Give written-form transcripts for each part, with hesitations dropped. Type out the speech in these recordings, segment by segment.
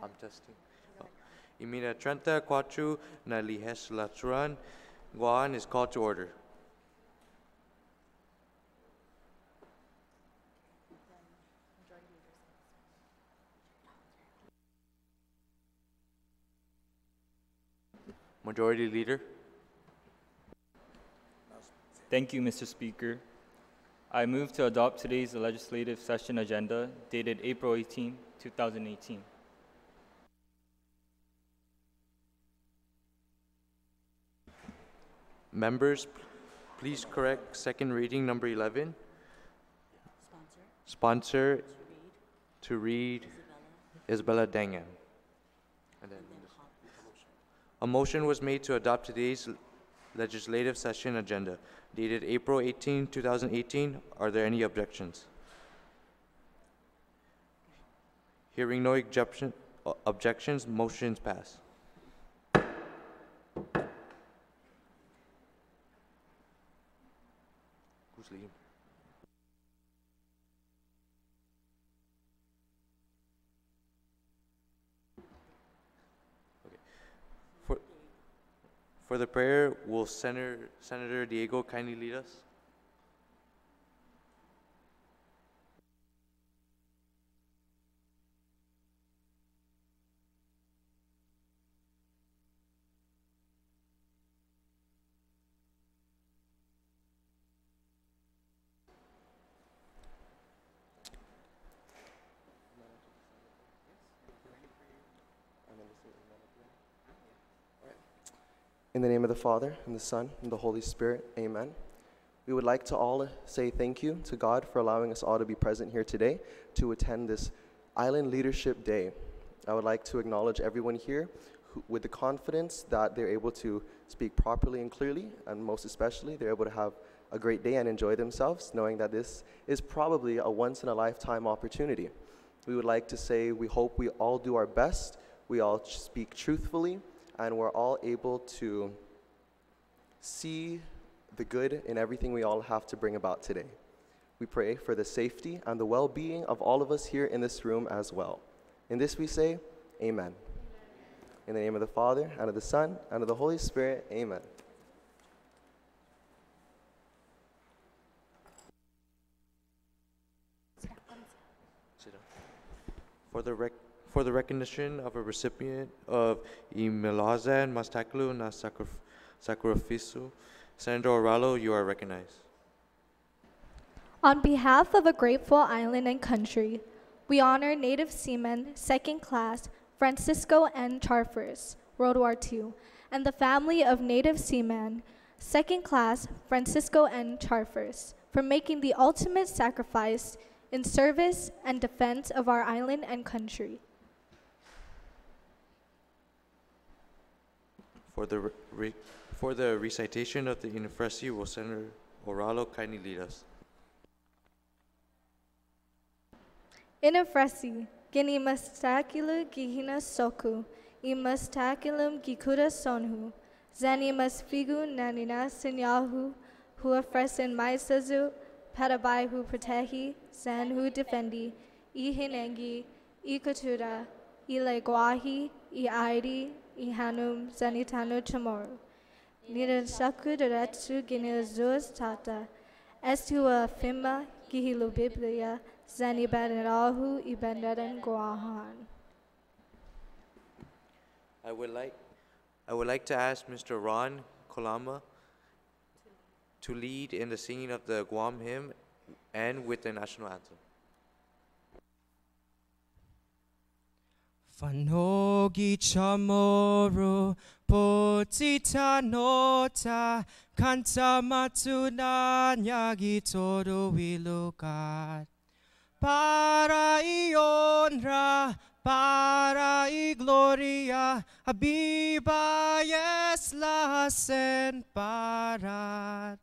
I'm testing. Imina 34 na legislaturan Guam is called to order. Majority Leader. Thank you, Mr. Speaker. I move to adopt today's legislative session agenda dated April 18, 2018. Members, please correct second reading number 11. Sponsor to read Isabella Dangan. And then a motion was made to adopt today's legislative session agenda dated April 18, 2018. Are there any objections? Hearing no objections, motions pass. Who's leading? Okay. For the prayer, will Senator Diego kindly lead us? In the name of the Father, and the Son, and the Holy Spirit, amen. We would like to all say thank you to God for allowing us all to be present here today to attend this Island Leadership Day. I would like to acknowledge everyone here with the confidence that they're able to speak properly and clearly, and most especially, they're able to have a great day and enjoy themselves, knowing that this is probably a once-in-a-lifetime opportunity. We would like to say we hope we all do our best, we all speak truthfully, and we're all able to see the good in everything we all have to bring about today. We pray for the safety and the well-being of all of us here in this room as well. In this we say, amen. In the name of the Father, and of the Son, and of the Holy Spirit, amen. For the recognition of a recipient of Imilazan Mastaklu na Sacrificio, Senator Oralo, you are recognized. On behalf of a grateful island and country, we honor Native Seaman, 2nd Class Francisco N. Charfers, World War II, and the family of Native Seaman, 2nd Class Francisco N. Charfers, for making the ultimate sacrifice in service and defense of our island and country. For the recitation of the Inifresi, will Senator Oralo kindly lead us? Inifresi, gini mastakilu gihina soku, imastakilum gikuda sonhu, zani masfigu nanina sinyahu, huafresin maisazu, patabai protehi, zanhu defendi, ihinengi, ikatura, ileguahi, iaidi, ihanum zanitano chamoro. Nida shaku deretsu ginilazuz tata, estua fima gihilu biblia, zanibanarahu ibandaran guahan. I would like to ask Mr. Ron Kolama to lead in the singing of the Guam hymn and with the national anthem. Fanogi chamoro potita nota kanta matuna nyagi todo wilukat para honra para gloria abiba yes la sen parat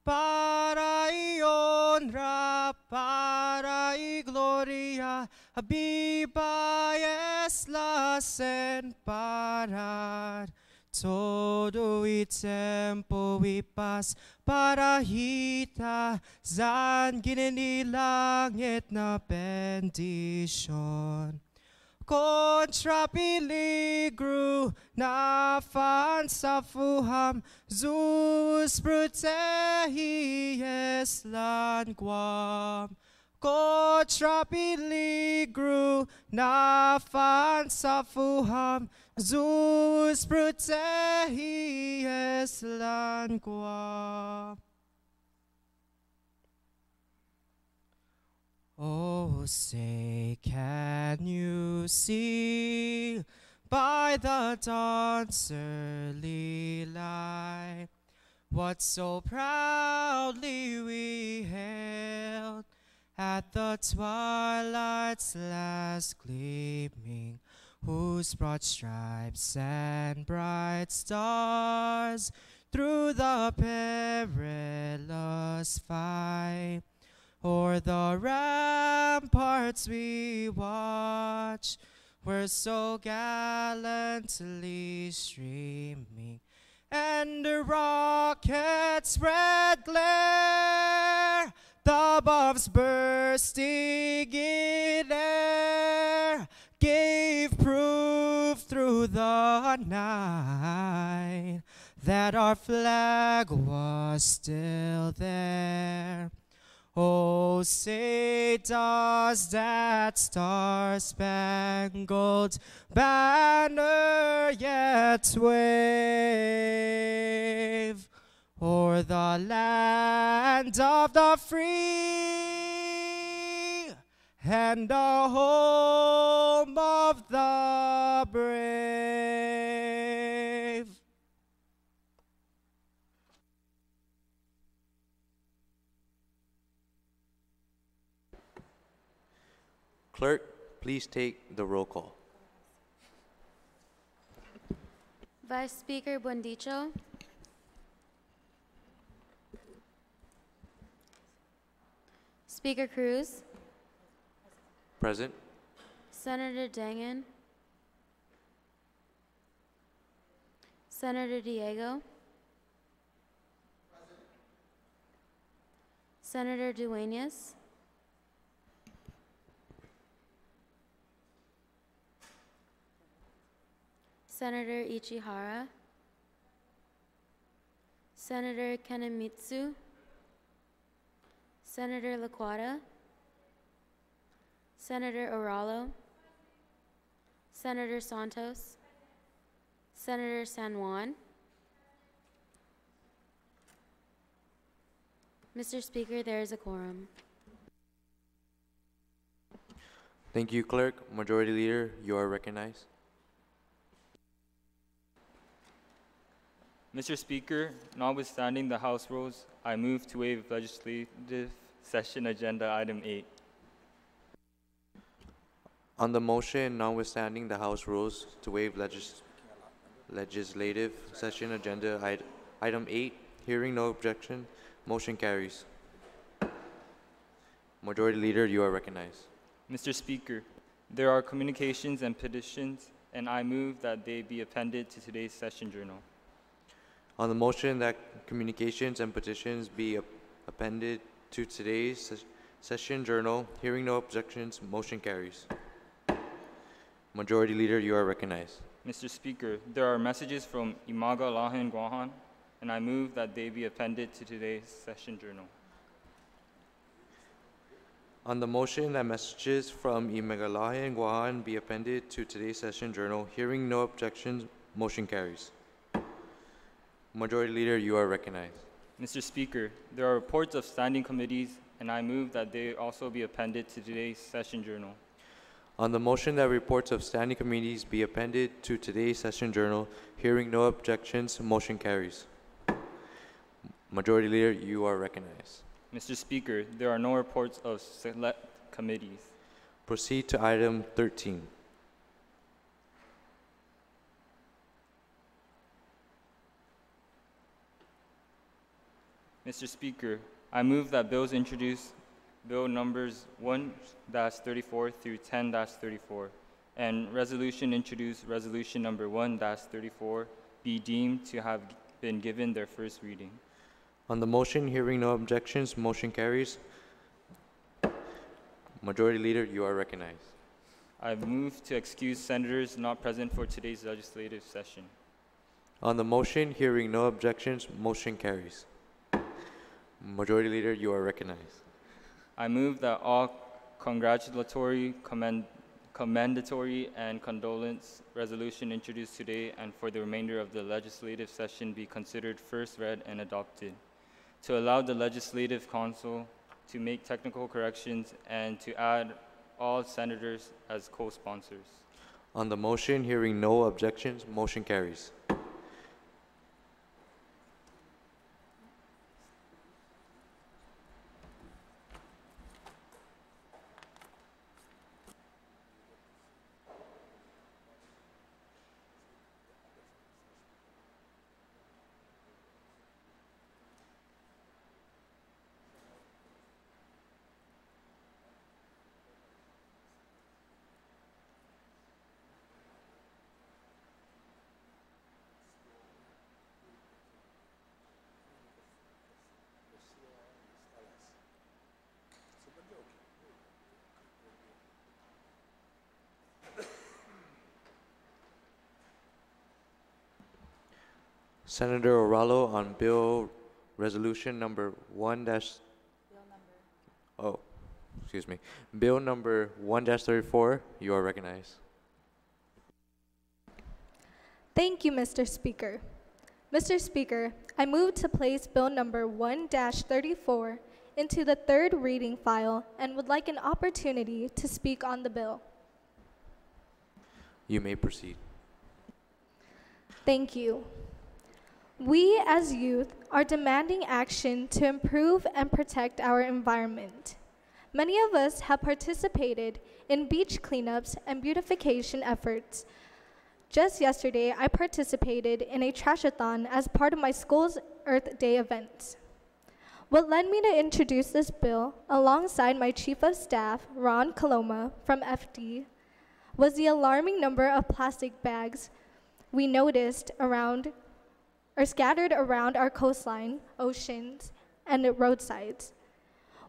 para honra para gloria abiba es la sen parar todo y tiempo y paz para hita zan ginini langit na bendición kontra peligro na fan sa fuham, Zeus protehies lan Guam. Kontra peligro na fan sa fuham, Zeus protehies lan Guam. Oh, say, can you see by the dawn's early light what so proudly we hailed at the twilight's last gleaming, whose broad stripes and bright stars through the perilous fight o'er the ramparts we watch were so gallantly streaming, and the rocket's red glare, the bombs bursting in air, gave proof through the night that our flag was still there. Oh, say does that star-spangled banner yet wave o'er the land of the free and the home of the brave? Clerk, please take the roll call. Vice Speaker Buendicho. Speaker Cruz. Present. Senator Dangan. Senator Diego. Senator Duenas. Senator Ichihara. Senator Kanemitsu. Senator Laquata. Senator Oralo. Senator Santos. Senator San Juan. Mr. Speaker, there is a quorum. Thank you, Clerk. Majority Leader, you are recognized. Mr. Speaker, notwithstanding the House rules, I move to waive legislative session agenda item 8. On the motion, notwithstanding the House rules to waive legislative session agenda item 8, hearing no objection, motion carries. Majority Leader, you are recognized. Mr. Speaker, there are communications and petitions, and I move that they be appended to today's session journal. On the motion that communications and petitions be appended to today's session journal, hearing no objections, motion carries. Majority Leader, you are recognized. Mr. Speaker, there are messages from Imaga Lahan Guahan, and I move that they be appended to today's session journal. On the motion that messages from Imegalahe and Guahan be appended to today's session journal, hearing no objections, motion carries. Majority Leader, you are recognized. Mr. Speaker, there are reports of standing committees, and I move that they also be appended to today's session journal. On the motion that reports of standing committees be appended to today's session journal, hearing no objections, motion carries. Majority Leader, you are recognized. Mr. Speaker, there are no reports of select committees. Proceed to item 13. Mr. Speaker, I move that bills introduced, bill numbers 1-34 through 10-34, and resolution introduced, resolution number 1-34, be deemed to have been given their first reading. On the motion, hearing no objections, motion carries. Majority Leader, you are recognized. I move to excuse senators not present for today's legislative session. On the motion, hearing no objections, motion carries. Majority Leader, you are recognized. I move that all congratulatory, commendatory, and condolence resolution introduced today and for the remainder of the legislative session be considered first read and adopted, to allow the Legislative Council to make technical corrections and to add all senators as co-sponsors. On the motion, hearing no objections, motion carries. Senator Oralo on Bill Resolution number Bill number 1-34, you are recognized. Thank you, Mr. Speaker. Mr. Speaker, I move to place Bill number 1-34 into the third reading file and would like an opportunity to speak on the bill. You may proceed. Thank you. We as youth are demanding action to improve and protect our environment. Many of us have participated in beach cleanups and beautification efforts. Just yesterday, I participated in a trash-a-thon as part of my school's Earth Day events. What led me to introduce this bill alongside my Chief of Staff, Ron Coloma from FD, was the alarming number of plastic bags we noticed scattered around our coastline, oceans, and roadsides.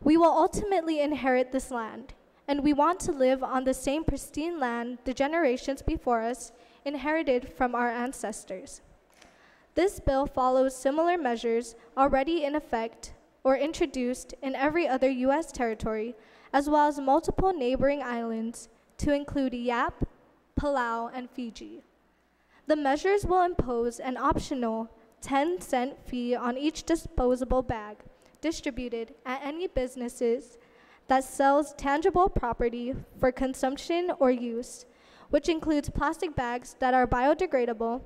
We will ultimately inherit this land, and we want to live on the same pristine land the generations before us inherited from our ancestors. This bill follows similar measures already in effect or introduced in every other U.S. territory, as well as multiple neighboring islands, to include Yap, Palau, and Fiji. The measures will impose an optional 10-cent fee on each disposable bag distributed at any businesses that sells tangible property for consumption or use, which includes plastic bags that are biodegradable,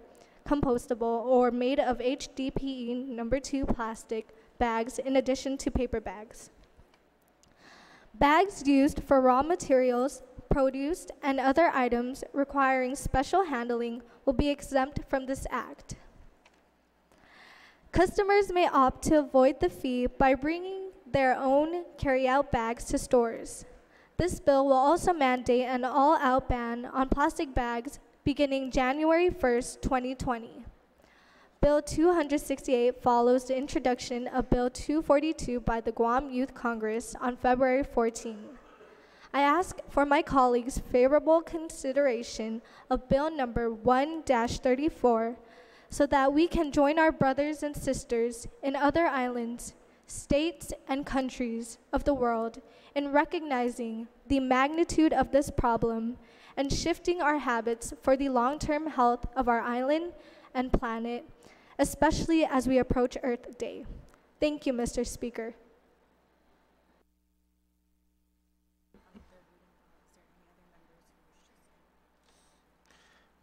compostable, or made of HDPE number 2 plastic bags in addition to paper bags. Bags used for raw materials, produce, and other items requiring special handling will be exempt from this act. Customers may opt to avoid the fee by bringing their own carry-out bags to stores. This bill will also mandate an all-out ban on plastic bags beginning January 1st, 2020. Bill 268 follows the introduction of Bill 242 by the Guam Youth Congress on February 14. I ask for my colleagues' favorable consideration of Bill number 1-34 so that we can join our brothers and sisters in other islands, states, and countries of the world in recognizing the magnitude of this problem and shifting our habits for the long-term health of our island and planet, especially as we approach Earth Day. Thank you, Mr. Speaker.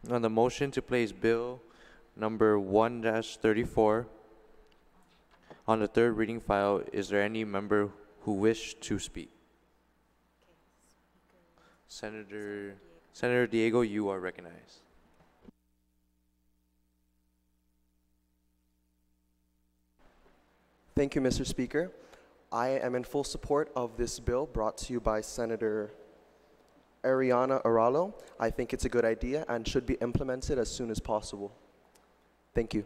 On the motion to place Bill number 1-34 on the third reading file, is there any member who wished to speak? Senator Diego, you are recognized. Thank you, Mr. Speaker. I am in full support of this bill brought to you by Senator Ariana Aralo. I think it's a good idea and should be implemented as soon as possible. Thank you.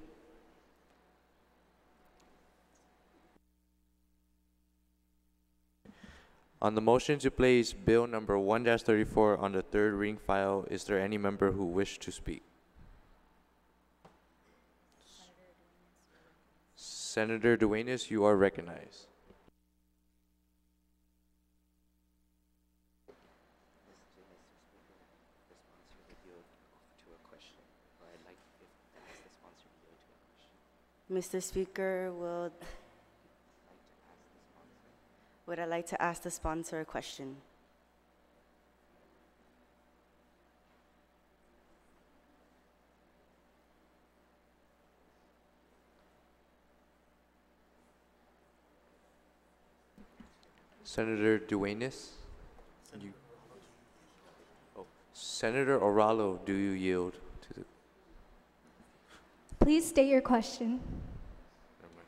On the motion to place Bill number 1-34 on the third reading file, is there any member who wish to speak? Senator Duenas, you are recognized. Mr. Speaker, would I like to ask the sponsor a question? Senator Duenas? You. Oh. Senator Oralo, do you yield to the... Please state your question. Never mind.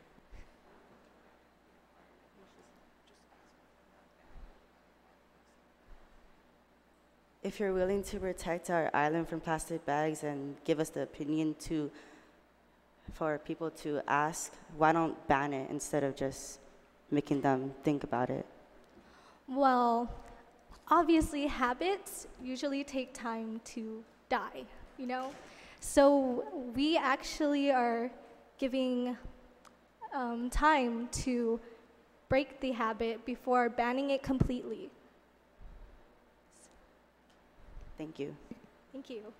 If you're willing to protect our island from plastic bags and give us the opinion for people to ask, why don't ban it instead of just making them think about it? Well, obviously habits usually take time to die, you know? So we actually are giving time to break the habit before banning it completely. Thank you. Thank you.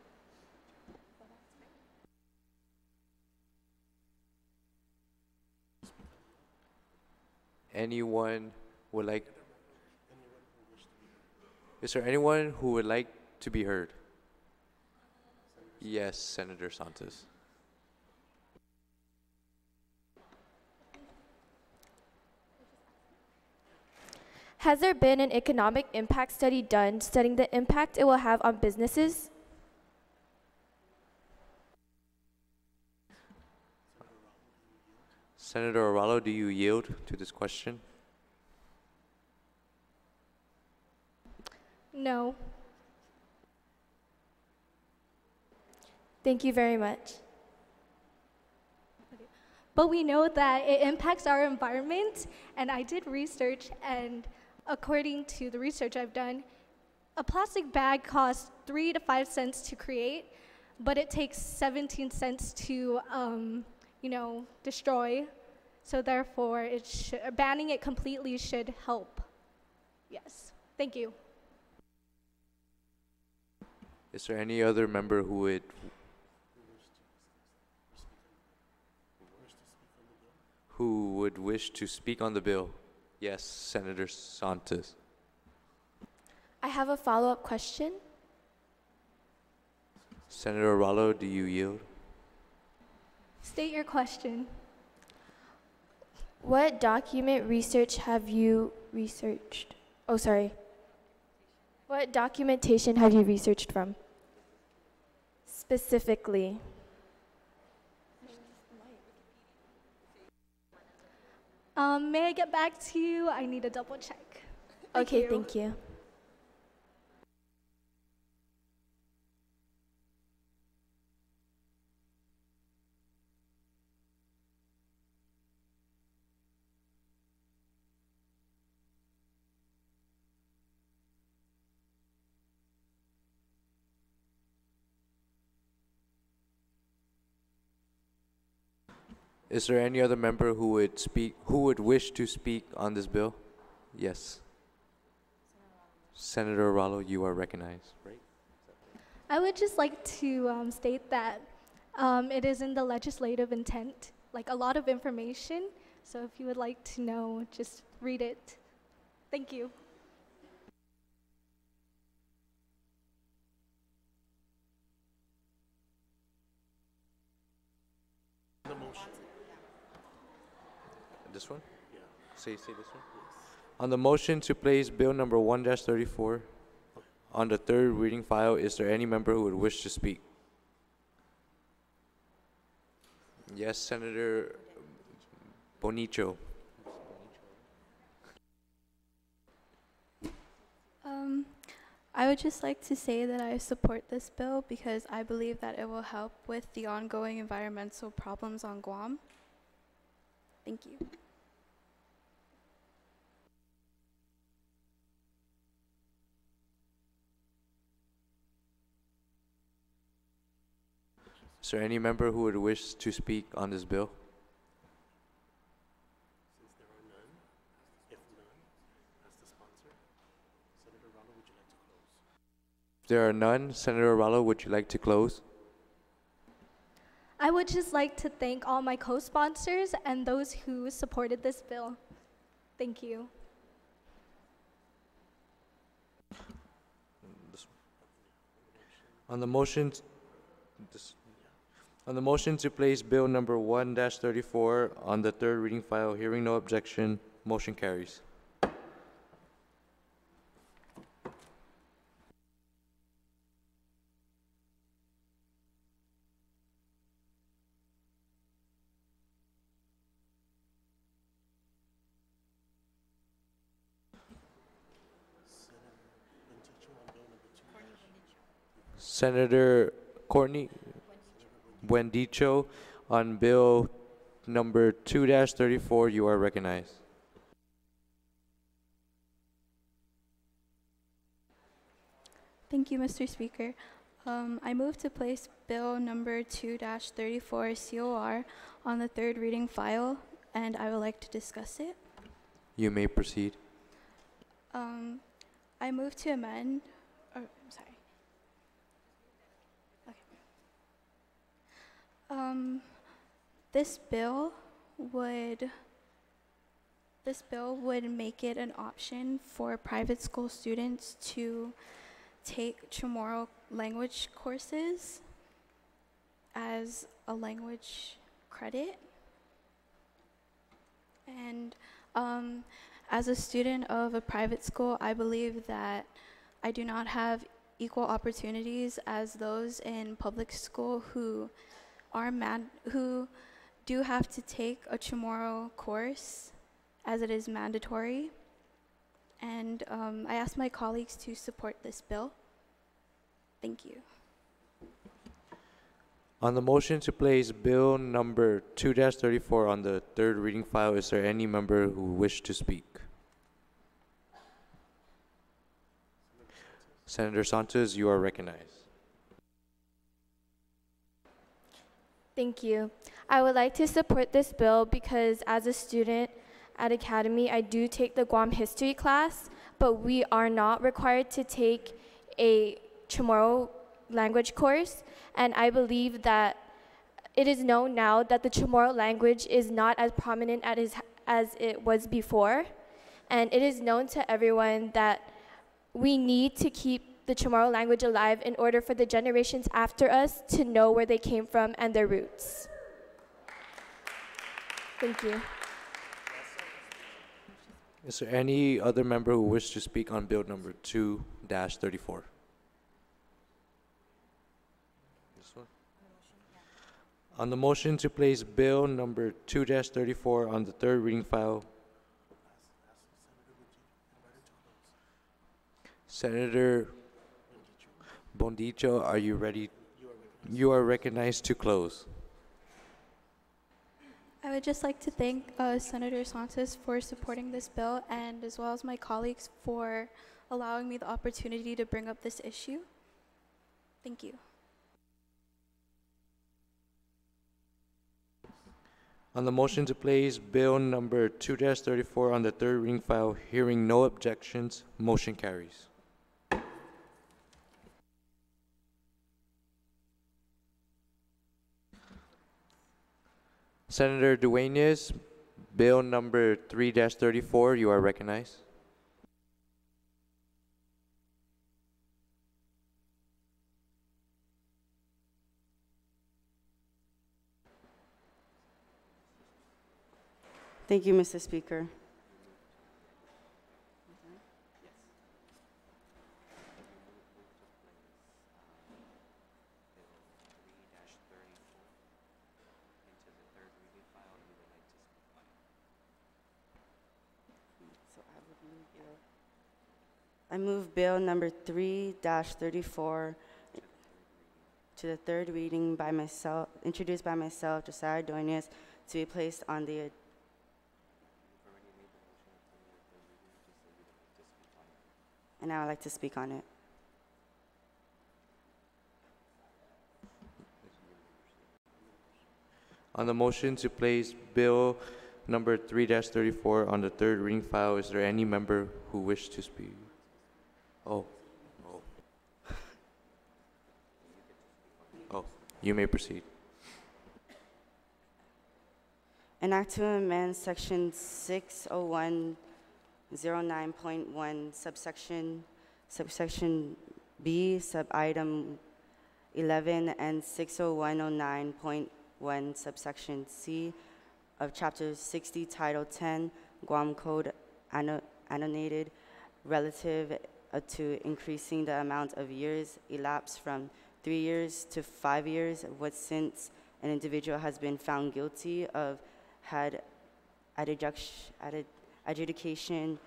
Anyone would like... Is there anyone who would like to be heard? Yes, Senator Santos. Has there been an economic impact study done studying the impact it will have on businesses? Senator Oralo, do you yield to this question? No. Thank you very much. But we know that it impacts our environment, and I did research, and according to the research I've done, a plastic bag costs 3 to 5 cents to create, but it takes 17 cents to, destroy. So therefore, banning it completely should help. Yes. Thank you. Is there any other member who would wish to speak on the bill? Yes, Senator Santos. I have a follow-up question. Senator Oralo, do you yield? State your question. What document research have you researched? Oh, sorry. What documentation have you researched from? Specifically. May I get back to you? I need a double check. Okay, thank you. Is there any other member who would wish to speak on this bill? Yes. Senator Oralo, you are recognized. I would just like to state that it is in the legislative intent, like a lot of information. So if you would like to know, just read it. Thank you. This one? Yeah. Say this one? Yes. On the motion to place bill number 1-34 on the third reading file, is there any member who would wish to speak? Yes, Senator Bonicho. I would just like to say that I support this bill because I believe that it will help with the ongoing environmental problems on Guam. Thank you. Is there any member who would wish to speak on this bill? If there are none, Senator Rallo, would you like to close? I would just like to thank all my co-sponsors and those who supported this bill. Thank you. On the motion, to place Bill number 1-34 on the third reading file, hearing no objection, motion carries. Senator Courtney Buendicho on Bill number 2-34, you are recognized. Thank you, Mr. Speaker. I move to place Bill number 2-34 COR on the third reading file, and I would like to discuss it. You may proceed. I move to amend, sorry. Okay. This bill would make it an option for private school students to take Chamorro language courses as a language credit. And as a student of a private school, I believe that I do not have equal opportunities as those in public school who do have to take a Chamorro course as it is mandatory. And I ask my colleagues to support this bill. Thank you. On the motion to place Bill number 2-34 on the third reading file, is there any member who wish to speak? Senator Santos, you are recognized. Thank you. I would like to support this bill because as a student at Academy, I do take the Guam history class, but we are not required to take a Chamorro language course. And I believe that it is known now that the Chamorro language is not as prominent as it was before. And it is known to everyone that we need to keep the Chamorro language alive in order for the generations after us to know where they came from and their roots. Thank you. Is there any other member who wishes to speak on Bill number 2-34? This one? On the motion to place Bill number 2-34 on the third reading file, Senator Buendicho, are you ready? You are recognized to close. I would just like to thank Senator Santos for supporting this bill, and as well as my colleagues for allowing me the opportunity to bring up this issue. Thank you. On the motion to place Bill number 2-34 on the third reading file, hearing no objections, motion carries. Senator Dueñas, Bill number 3-34, you are recognized. Thank you, Mr. Speaker. I move Bill number 3-34 to the third reading by myself, introduced by myself, Josiah Dueñas, to be placed on the and I would like to speak on it. On the motion to place Bill number 3-34 on the third reading file, is there any member who wishes to speak? Oh. Oh, you may proceed. An act to amend section 60109.1 subsection B, subitem 11, and 60109.1 subsection C of chapter 60, title 10, Guam Code annotated, relative to increasing the amount of years elapsed from 3 years to 5 years, what since an individual has been found guilty of had adjudication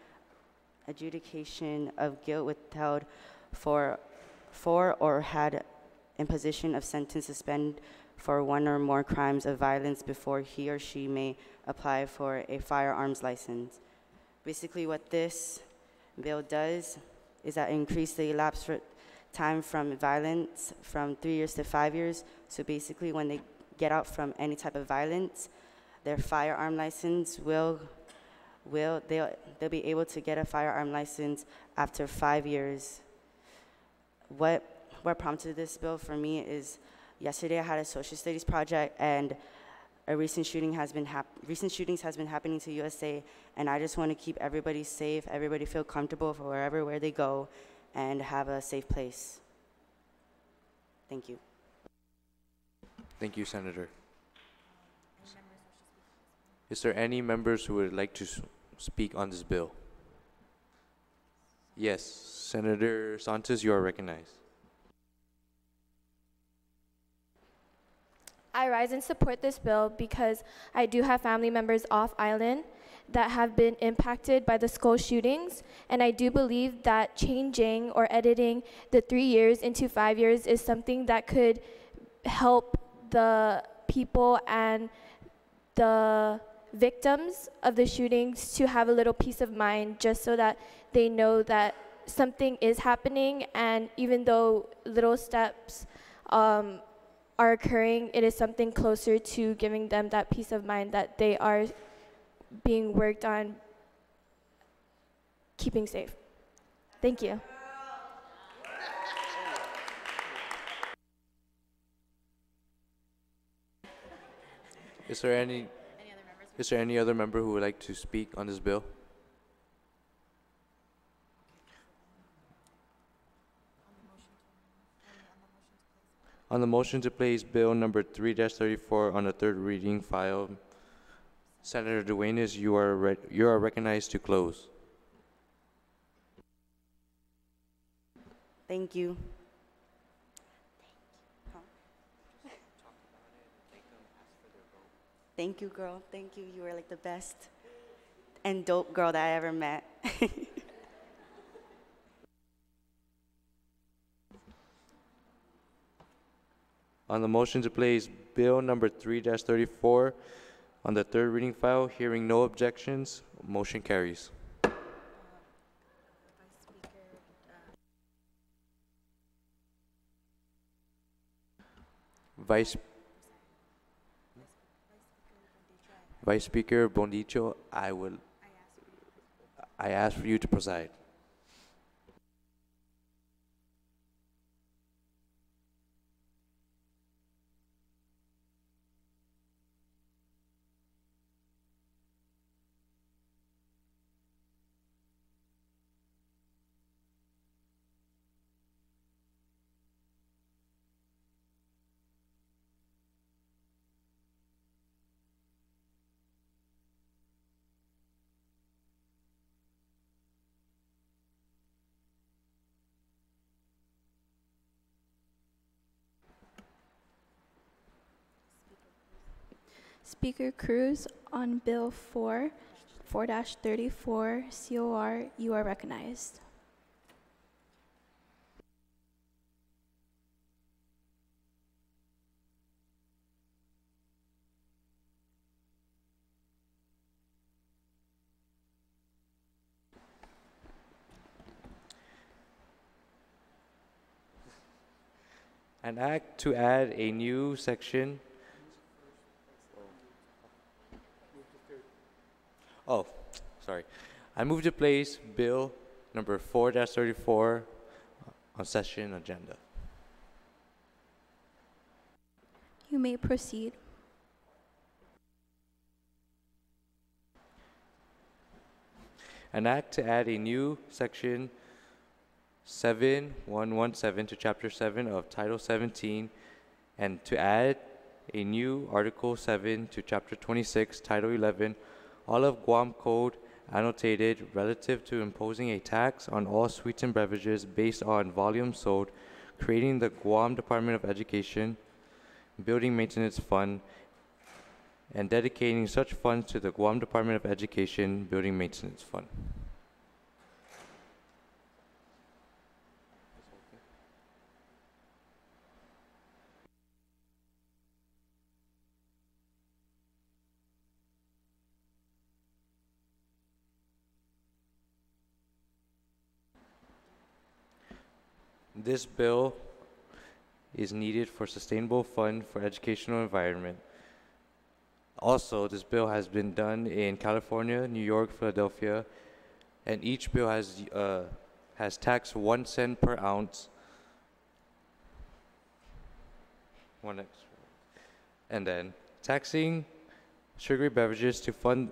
of guilt withheld for or had imposition of sentence suspended for one or more crimes of violence before he or she may apply for a firearms license. Basically what this bill does is that increase the elapsed time from violence from 3 years to 5 years. So basically when they get out from any type of violence, their firearm license they'll be able to get a firearm license after 5 years. What prompted this bill for me is yesterday I had a social studies project, and recent shootings has been happening to USA, and I just want to keep everybody safe, everybody feel comfortable for where they go, and have a safe place. Thank you. Thank you, Senator. Is there any members who would like to speak on this bill? Yes, Senator Santos, you are recognized. I rise and support this bill because I do have family members off island that have been impacted by the school shootings, and I do believe that changing or editing the 3 years into 5 years is something that could help the people and the victims of the shootings to have a little peace of mind, just so that they know that something is happening, and even though little steps are occurring, it is something closer to giving them that peace of mind that they are being worked on keeping safe. Thank you. Is there any other member who would like to speak on this bill? On the motion to place Bill number 3-34 on the third reading file, Senator Duenas, you are recognized to close. Thank you. Thank you, girl. Thank you. You were like the best and dope girl that I ever met. On the motion to place Bill number 3-34 on the third reading file, hearing no objections, motion carries. Vice Speaker Bondicho, I ask for you to preside. Speaker Cruz, on Bill 4-34 COR, you are recognized. An act to add a new section. sorry. I move to place Bill number 4-34 on session agenda. You may proceed. An act to add a new section 7117 to Chapter 7 of Title 17 and to add a new Article 7 to Chapter 26, Title 11, all of Guam Code annotated relative to imposing a tax on all sweetened beverages based on volume sold, creating the Guam Department of Education Building Maintenance Fund, and dedicating such funds to the Guam Department of Education Building Maintenance Fund. This bill is needed for sustainable fund for educational environment. Also, this bill has been done in California, New York, Philadelphia, and each bill has taxed 1 cent per ounce. One extra. And then taxing sugary beverages to fund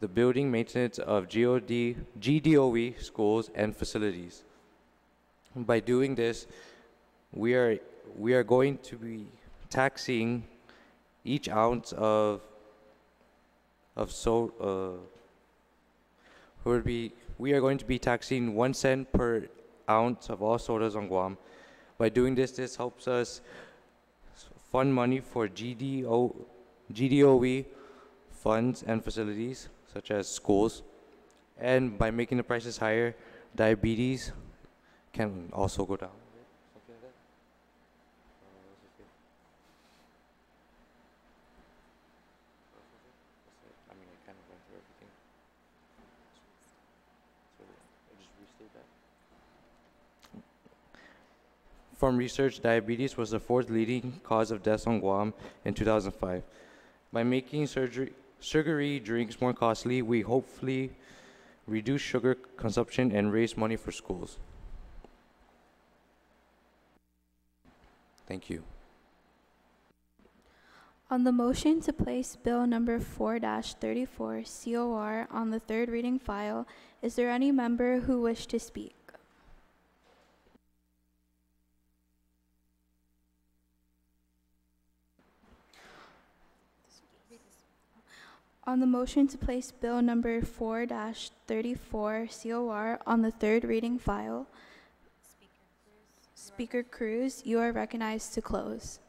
the building maintenance of GDOE schools and facilities. By doing this, we are going to be taxing each ounce we are going to be taxing 1 cent per ounce of all sodas on Guam. By doing this, this helps us fund money for GDOE funds and facilities such as schools, and by making the prices higher, diabetes can also go down. Something like that. I mean, I kind of went through everything. So I just restate that. From research, diabetes was the 4th leading cause of deaths on Guam in 2005. By making sugary drinks more costly, we hopefully reduce sugar consumption and raise money for schools. Thank you. On the motion to place Bill number 4-34 COR on the third reading file, is there any member who wishes to speak? On the motion to place Bill number 4-34 COR on the third reading file, Speaker Cruz, you are recognized to close.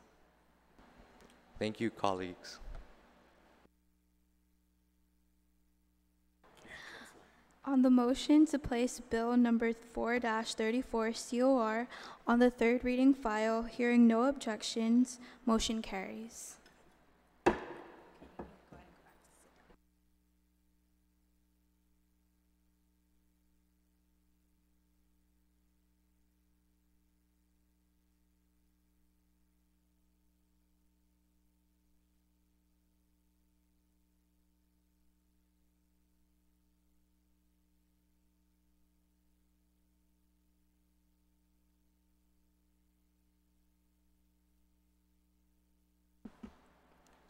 Thank you, colleagues. On the motion to place Bill number 4-34 COR on the third reading file, hearing no objections, motion carries.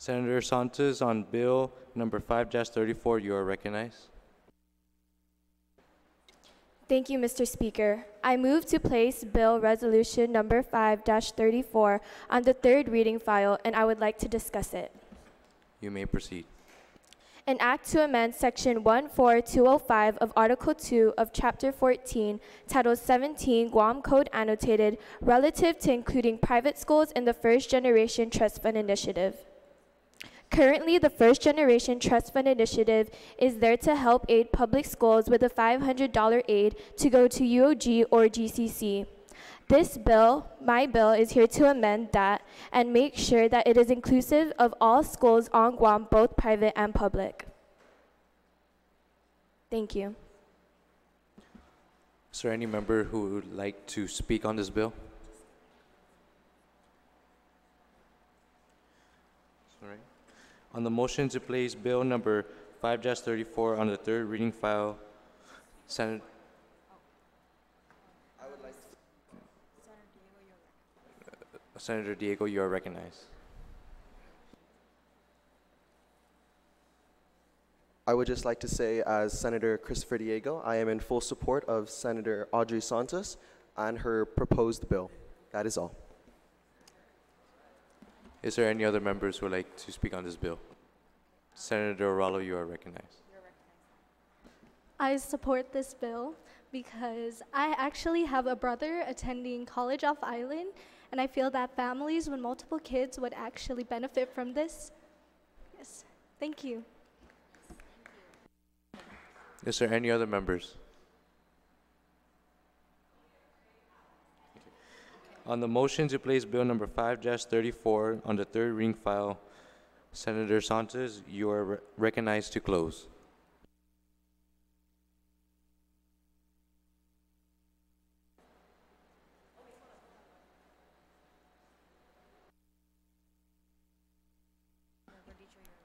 Senator Santos on Bill number 5-34, you are recognized. Thank you, Mr. Speaker. I move to place Bill Resolution number 5-34 on the third reading file, and I would like to discuss it. You may proceed. An act to amend Section 14205 of Article 2 of Chapter 14, Title 17, Guam Code Annotated, relative to including private schools in the First Generation Trust Fund Initiative. Currently, the First Generation Trust Fund Initiative is there to help aid public schools with a $500 aid to go to UOG or GCC. This bill, my bill, is here to amend that and make sure that it is inclusive of all schools on Guam, both private and public. Thank you. Is there any member who would like to speak on this bill? All right. On the motion to place Bill number 5-34 on the third reading file. Senator Diego, you are recognized. I would just like to say, as Senator Christopher Diego, I am in full support of Senator Audrey Santos and her proposed bill. That is all. Is there any other members who would like to speak on this bill? Senator Oralo, you are recognized. I support this bill because I actually have a brother attending college off island, and I feel that families with multiple kids would actually benefit from this. Yes, thank you. Is there any other members? On the motion to place bill number 5-34 on the third reading file, Senator Santos, you are recognized to close.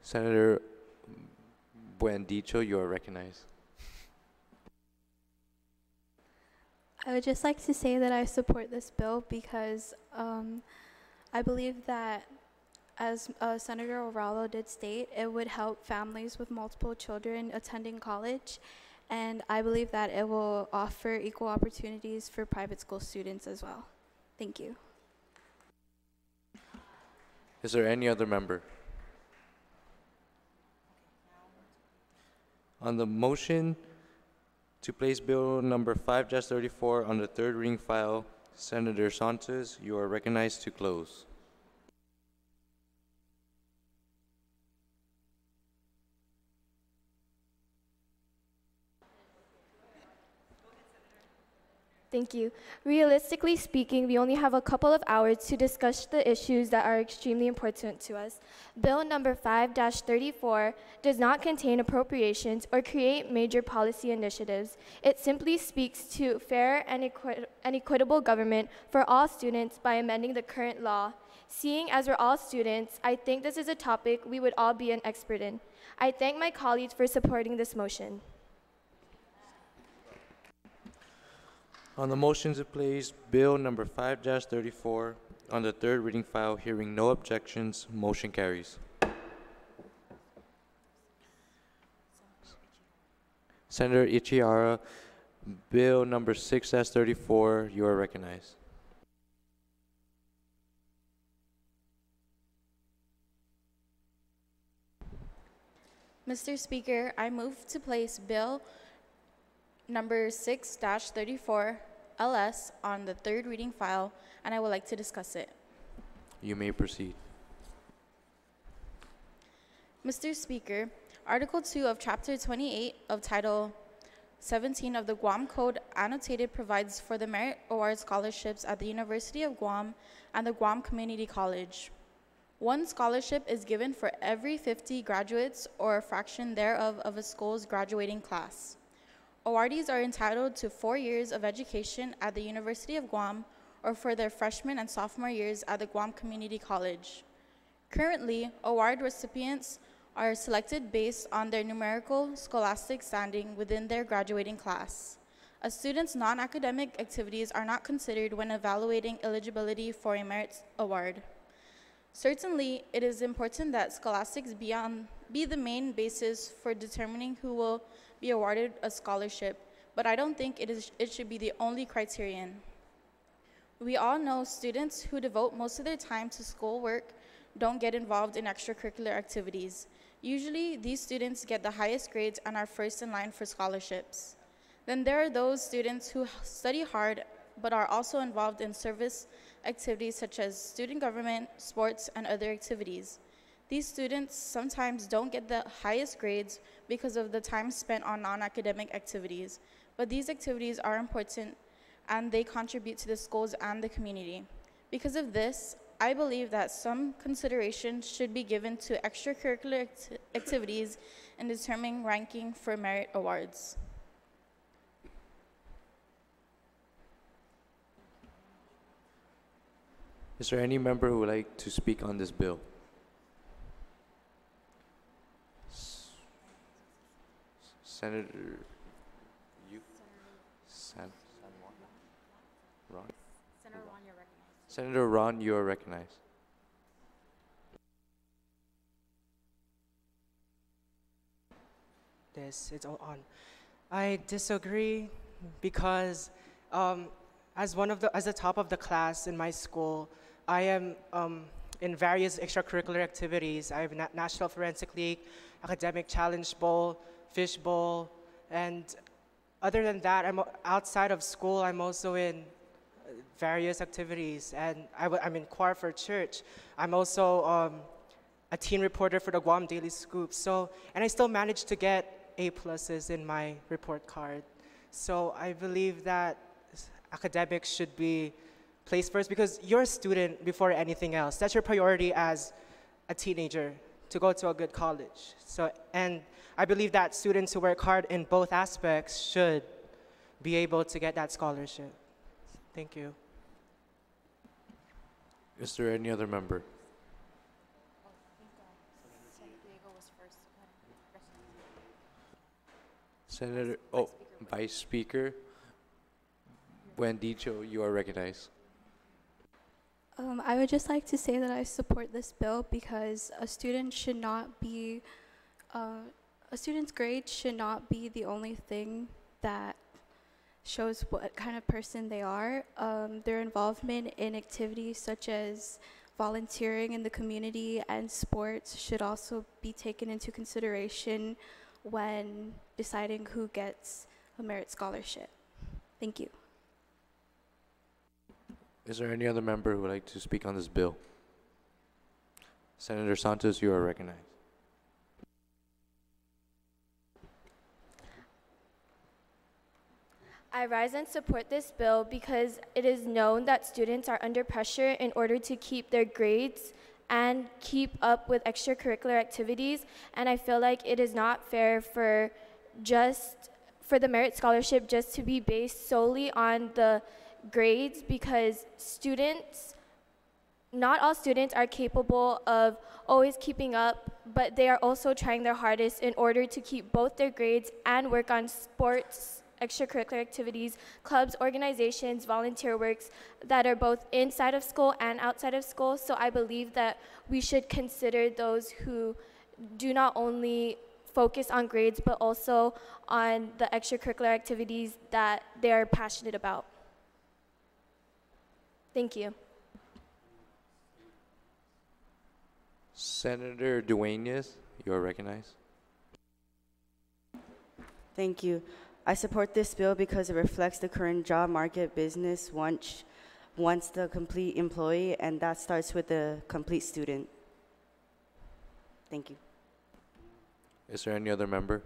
Senator Buendicho, you are recognized. I would just like to say that I support this bill because I believe that, as Senator Oralo did state, it would help families with multiple children attending college, and I believe that it will offer equal opportunities for private school students as well. Thank you. Is there any other member? On the motion to place bill number 5-34 on the third reading file, Senator Santos, you are recognized to close. Thank you. Realistically speaking, we only have a couple of hours to discuss the issues that are extremely important to us. Bill number 5-34 does not contain appropriations or create major policy initiatives. It simply speaks to fair and equitable government for all students by amending the current law. Seeing as we're all students, I think this is a topic we would all be an expert in. I thank my colleagues for supporting this motion. On the motion to place bill number 5-34 on the third reading file, hearing no objections, motion carries. Senator Ichiara, bill number 6-34, you are recognized. Mr. Speaker, I move to place bill number 6-34 LS on the third reading file, and I would like to discuss it. You may proceed. Mr. Speaker, Article 2 of Chapter 28 of Title 17 of the Guam Code annotated provides for the Merit Award scholarships at the University of Guam and the Guam Community College. One scholarship is given for every 50 graduates or a fraction thereof of a school's graduating class. Awardees are entitled to 4 years of education at the University of Guam or for their freshman and sophomore years at the Guam Community College. Currently, award recipients are selected based on their numerical scholastic standing within their graduating class. A student's non-academic activities are not considered when evaluating eligibility for a merit award. Certainly, it is important that scholastics be the main basis for determining who will be awarded a scholarship, but I don't think it should be the only criterion. We all know students who devote most of their time to schoolwork don't get involved in extracurricular activities. Usually, these students get the highest grades and are first in line for scholarships. Then there are those students who study hard but are also involved in service activities such as student government, sports, and other activities. These students sometimes don't get the highest grades because of the time spent on non-academic activities, but these activities are important and they contribute to the schools and the community. Because of this, I believe that some consideration should be given to extracurricular activities in determining ranking for merit awards. Is there any member who would like to speak on this bill? Senator, you, San Ron? Senator Ron, you're recognized. Senator Ron, you are recognized. It's all on. I disagree because as the top of the class in my school, I am in various extracurricular activities. I have National Forensic League, Academic Challenge Bowl, Fish Bowl, and other than that, outside of school. I'm also in various activities, and I'm in choir for church. I'm also a teen reporter for the Guam Daily Scoop. And I still managed to get A+ in my report card. So I believe that academics should be placed first because you're a student before anything else. That's your priority as a teenager, to go to a good college. And I believe that students who work hard in both aspects should be able to get that scholarship. Thank you. Is there any other member? Senator, Vice Speaker Wendicho, you are recognized. I would just like to say that I support this bill because a student's grade should not be the only thing that shows what kind of person they are. Their involvement in activities such as volunteering in the community and sports should also be taken into consideration when deciding who gets a merit scholarship. Thank you. Is there any other member who would like to speak on this bill? Senator Santos, you are recognized. I rise and support this bill because it is known that students are under pressure in order to keep their grades and keep up with extracurricular activities, and I feel like it is not fair for the merit scholarship just to be based solely on the grades, because not all students are capable of always keeping up, but they are also trying their hardest in order to keep both their grades and work on sports, extracurricular activities, clubs, organizations, volunteer works that are both inside of school and outside of school. So I believe that we should consider those who do not only focus on grades, but also on the extracurricular activities that they are passionate about. Thank you. Senator Duenas, you are recognized. Thank you. I support this bill because it reflects the current job market. Business wants the complete employee, and that starts with the complete student. Thank you. Is there any other member?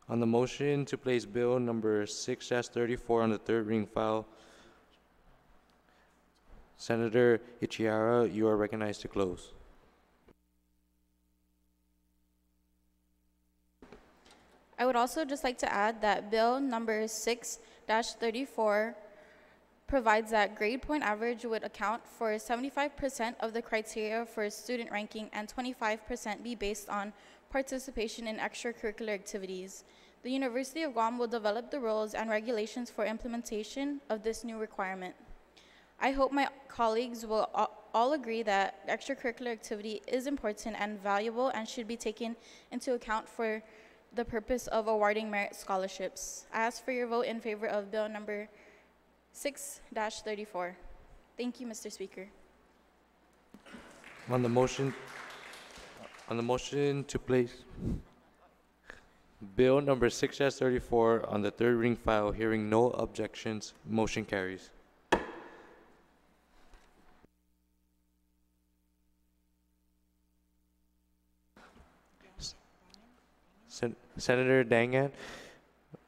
On the motion to place bill number 6-34 on the third reading file, Senator Ichiara, you are recognized to close. I would also just like to add that bill number 6-34 provides that grade point average would account for 75% of the criteria for student ranking and 25% be based on participation in extracurricular activities. The University of Guam will develop the rules and regulations for implementation of this new requirement. I hope my colleagues will all agree that extracurricular activity is important and valuable and should be taken into account for the purpose of awarding merit scholarships. I ask for your vote in favor of bill number 6-34. Thank you, Mr. Speaker. On the motion to place bill number 6-34 on the third reading file, hearing no objections, motion carries. Senator Dangan,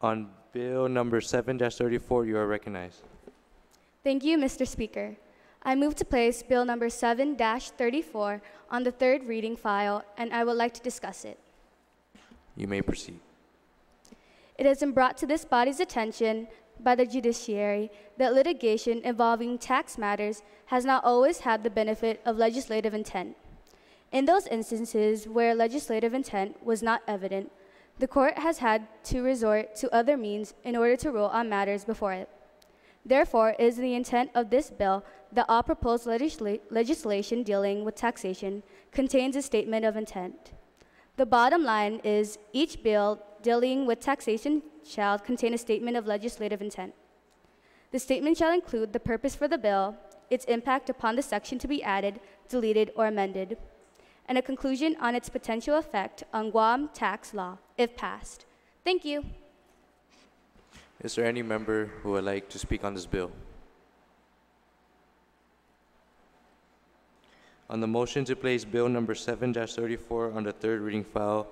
on bill number 7-34, you are recognized. Thank you, Mr. Speaker. I move to place bill number 7-34 on the third reading file, and I would like to discuss it. You may proceed. It has been brought to this body's attention by the judiciary that litigation involving tax matters has not always had the benefit of legislative intent. In those instances where legislative intent was not evident, the court has had to resort to other means in order to rule on matters before it. Therefore, it is the intent of this bill that all proposed legislation dealing with taxation contains a statement of intent. The bottom line is each bill dealing with taxation shall contain a statement of legislative intent. The statement shall include the purpose for the bill, its impact upon the section to be added, deleted, or amended, and a conclusion on its potential effect on Guam tax law, if passed. Thank you. Is there any member who would like to speak on this bill? On the motion to place Bill number 7-34 on the third reading file,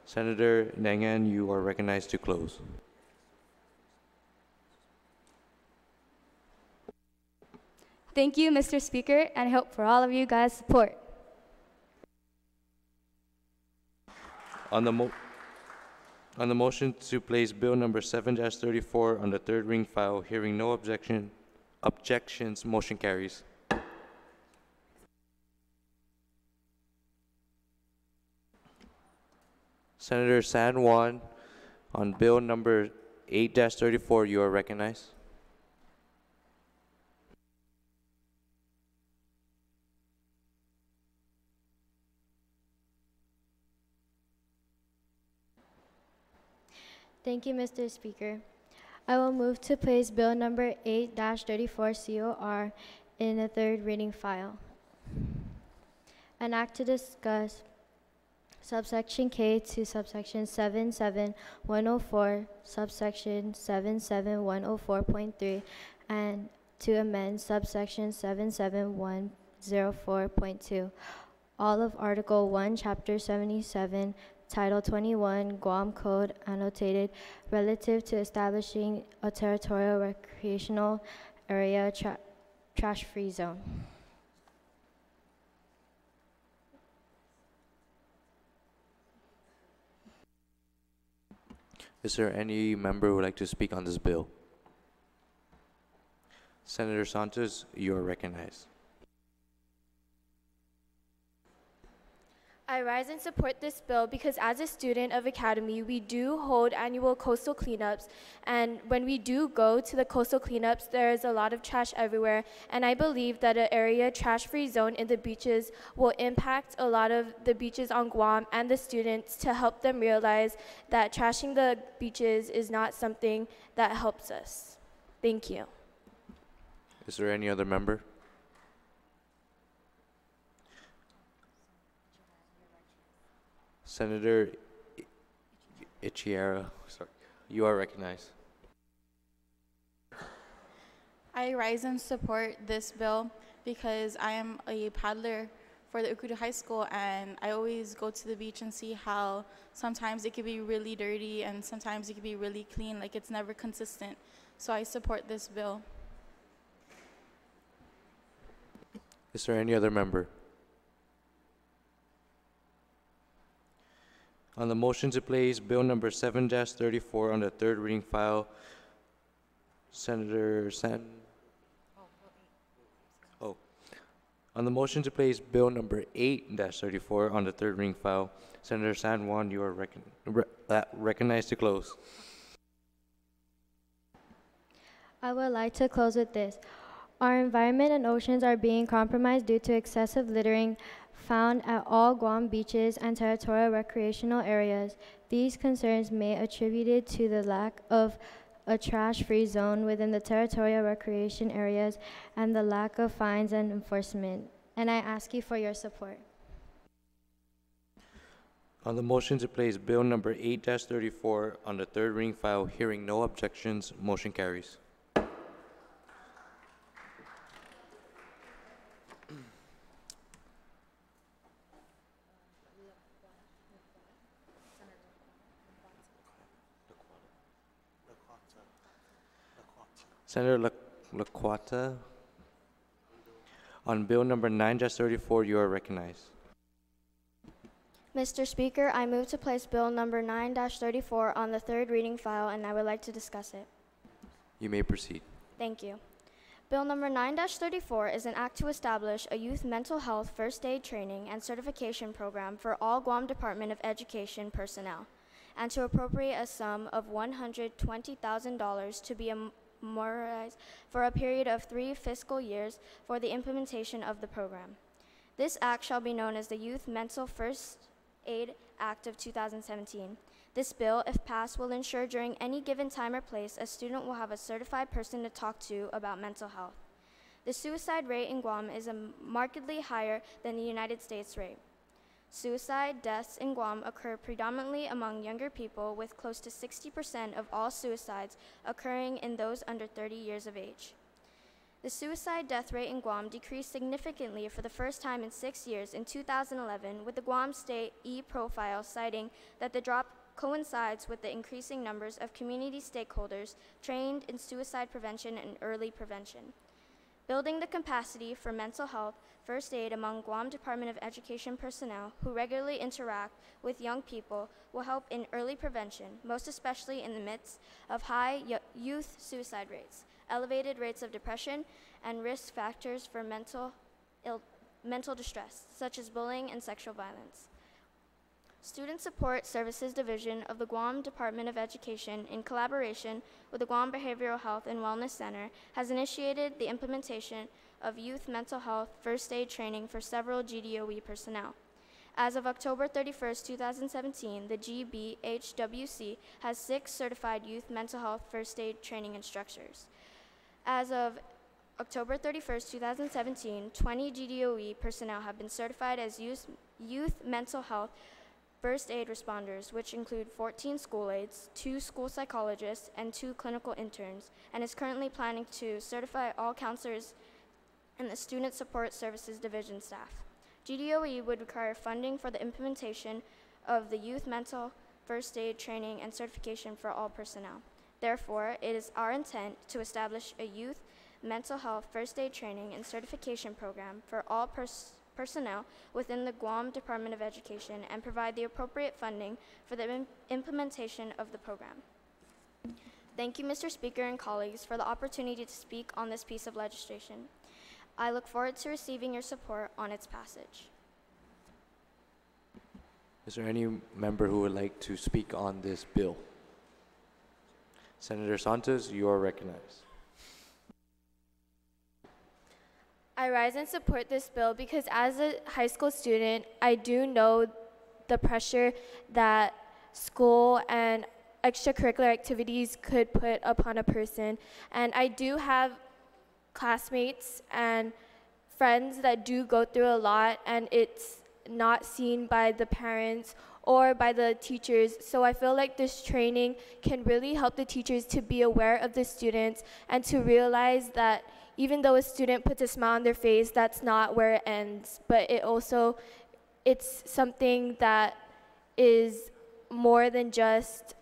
Senator Nangan, you are recognized to close. Thank you, Mr. Speaker, and I hope for all of you guys' support. On the motion to place Bill number 7-34 on the third reading file, hearing no objections, motion carries. Senator San Juan, on Bill number 8-34, you are recognized. Thank you, Mr. Speaker. I will move to place Bill number 8-34 COR in the third reading file. An act to discuss subsection K to subsection 77104, subsection 77104.3, and to amend subsection 77104.2, all of Article 1, Chapter 77, Title 21, Guam Code annotated relative to establishing a territorial recreational area trash-free zone. Is there any member who would like to speak on this bill? Senator Santos, you are recognized. I rise and support this bill because as a student of Academy, we do hold annual coastal cleanups, and when we do go to the coastal cleanups, there is a lot of trash everywhere, and I believe that an area trash-free zone in the beaches will impact a lot of the beaches on Guam and the students to help them realize that trashing the beaches is not something that helps us. Thank you. Is there any other member? Senator Ichiara, sorry, you are recognized. I rise and support this bill because I am a paddler for the Ukudu High School, and I always go to the beach and see how sometimes it can be really dirty and sometimes it can be really clean, like it's never consistent. So I support this bill. Is there any other member? On the motion to place Bill number 7-34 on the third reading file, Senator San. Oh. On the motion to place Bill number 8-34 on the third reading file, Senator San Juan, you are recognized to close. I would like to close with this. Our environment and oceans are being compromised due to excessive littering found at all Guam beaches and territorial recreational areas. These concerns may be attributed to the lack of a trash-free zone within the territorial recreation areas and the lack of fines and enforcement. And I ask you for your support. On the motion to place Bill number 8-34 on the third reading file, hearing no objections, motion carries. Senator Laquata, on Bill number 9-34, you are recognized. Mr. Speaker, I move to place Bill number 9-34 on the third reading file, and I would like to discuss it. You may proceed. Thank you. Bill number 9-34 is an act to establish a youth mental health first aid training and certification program for all Guam Department of Education personnel, and to appropriate a sum of $120,000 to be authorized for a period of 3 fiscal years for the implementation of the program. This act shall be known as the Youth Mental First Aid Act of 2017. This bill, if passed, will ensure during any given time or place a student will have a certified person to talk to about mental health. The suicide rate in Guam is markedly higher than the United States rate. Suicide deaths in Guam occur predominantly among younger people, with close to 60% of all suicides occurring in those under 30 years of age. The suicide death rate in Guam decreased significantly for the first time in 6 years in 2011, with the Guam State E-Profile citing that the drop coincides with the increasing numbers of community stakeholders trained in suicide prevention and early prevention. Building the capacity for mental health first aid among Guam Department of Education personnel who regularly interact with young people will help in early prevention, most especially in the midst of high youth suicide rates, elevated rates of depression, and risk factors for mental distress, such as bullying and sexual violence. Student Support Services Division of the Guam Department of Education, in collaboration with the Guam Behavioral Health and Wellness Center, has initiated the implementation of youth mental health first aid training for several GDOE personnel. As of October 31st, 2017, the GBHWC has 6 certified youth mental health first aid training instructors. As of October 31st, 2017, 20 GDOE personnel have been certified as youth mental health first aid responders, which include 14 school aides, 2 school psychologists, and 2 clinical interns, and is currently planning to certify all counselors and the Student Support Services Division staff. GDOE would require funding for the implementation of the youth mental first aid training and certification for all personnel. Therefore, it is our intent to establish a youth mental health first aid training and certification program for all personnel within the Guam Department of Education and provide the appropriate funding for the implementation of the program. Thank you, Mr. Speaker and colleagues, for the opportunity to speak on this piece of legislation. I look forward to receiving your support on its passage. Is there any member who would like to speak on this bill? Senator Santos, you are recognized. I rise and support this bill because as a high school student, I do know the pressure that school and extracurricular activities could put upon a person. And I do have classmates and friends that do go through a lot, and it's not seen by the parents or by the teachers. So I feel like this training can really help the teachers to be aware of the students and to realize that even though a student puts a smile on their face, that's not where it ends. But it's something that is more than just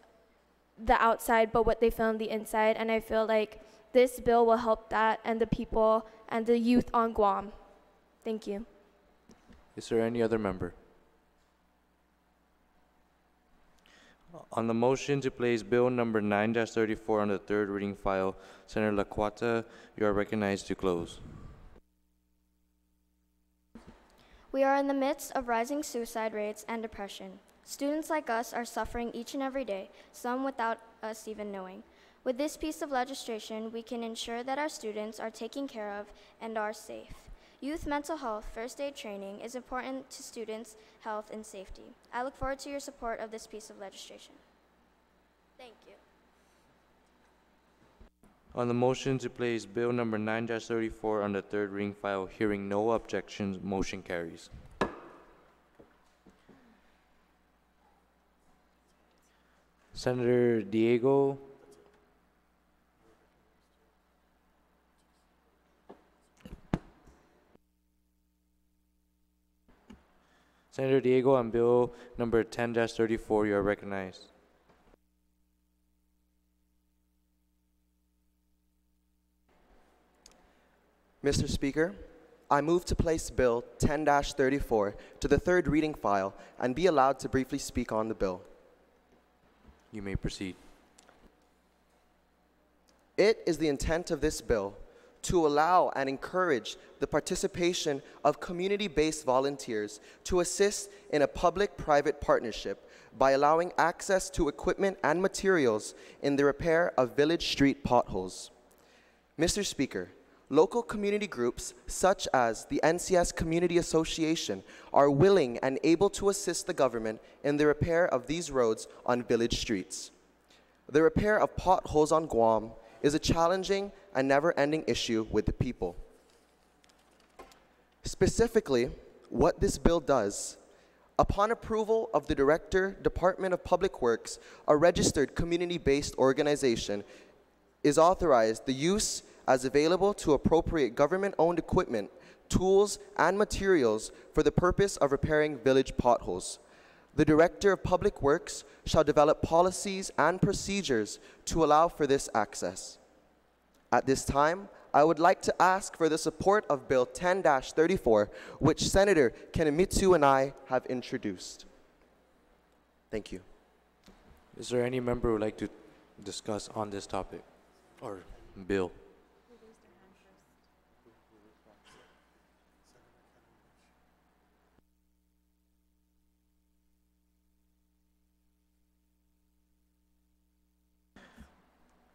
the outside, but what they feel on the inside. And I feel like this bill will help that and the people and the youth on Guam. Thank you. Is there any other member? On the motion to place bill number 9-34 on the third reading file, Senator Laquata, you are recognized to close. We are in the midst of rising suicide rates and depression. Students like us are suffering each and every day, some without us even knowing. With this piece of legislation, we can ensure that our students are taken care of and are safe. Youth mental health first aid training is important to students' health and safety. I look forward to your support of this piece of legislation. Thank you. On the motion to place bill number 9-34 on the third reading file, hearing no objections, motion carries. Senator Diego. Senator Diego, on bill number 10-34, you are recognized. Mr. Speaker, I move to place Bill 10-34 to the third reading file and be allowed to briefly speak on the bill. You may proceed. It is the intent of this bill to allow and encourage the participation of community-based volunteers to assist in a public-private partnership by allowing access to equipment and materials in the repair of village street potholes. Mr. Speaker, local community groups such as the NCS Community Association are willing and able to assist the government in the repair of these roads on village streets. The repair of potholes on Guam is a challenging and never-ending issue with the people. Specifically, what this bill does, upon approval of the Director, Department of Public Works, a registered community-based organization is authorized the use as available to appropriate government-owned equipment, tools, and materials for the purpose of repairing village potholes. The Director of Public Works shall develop policies and procedures to allow for this access. At this time, I would like to ask for the support of Bill 10-34, which Senator Kenimitsu and I have introduced. Thank you. Is there any member who would like to discuss on this topic or bill?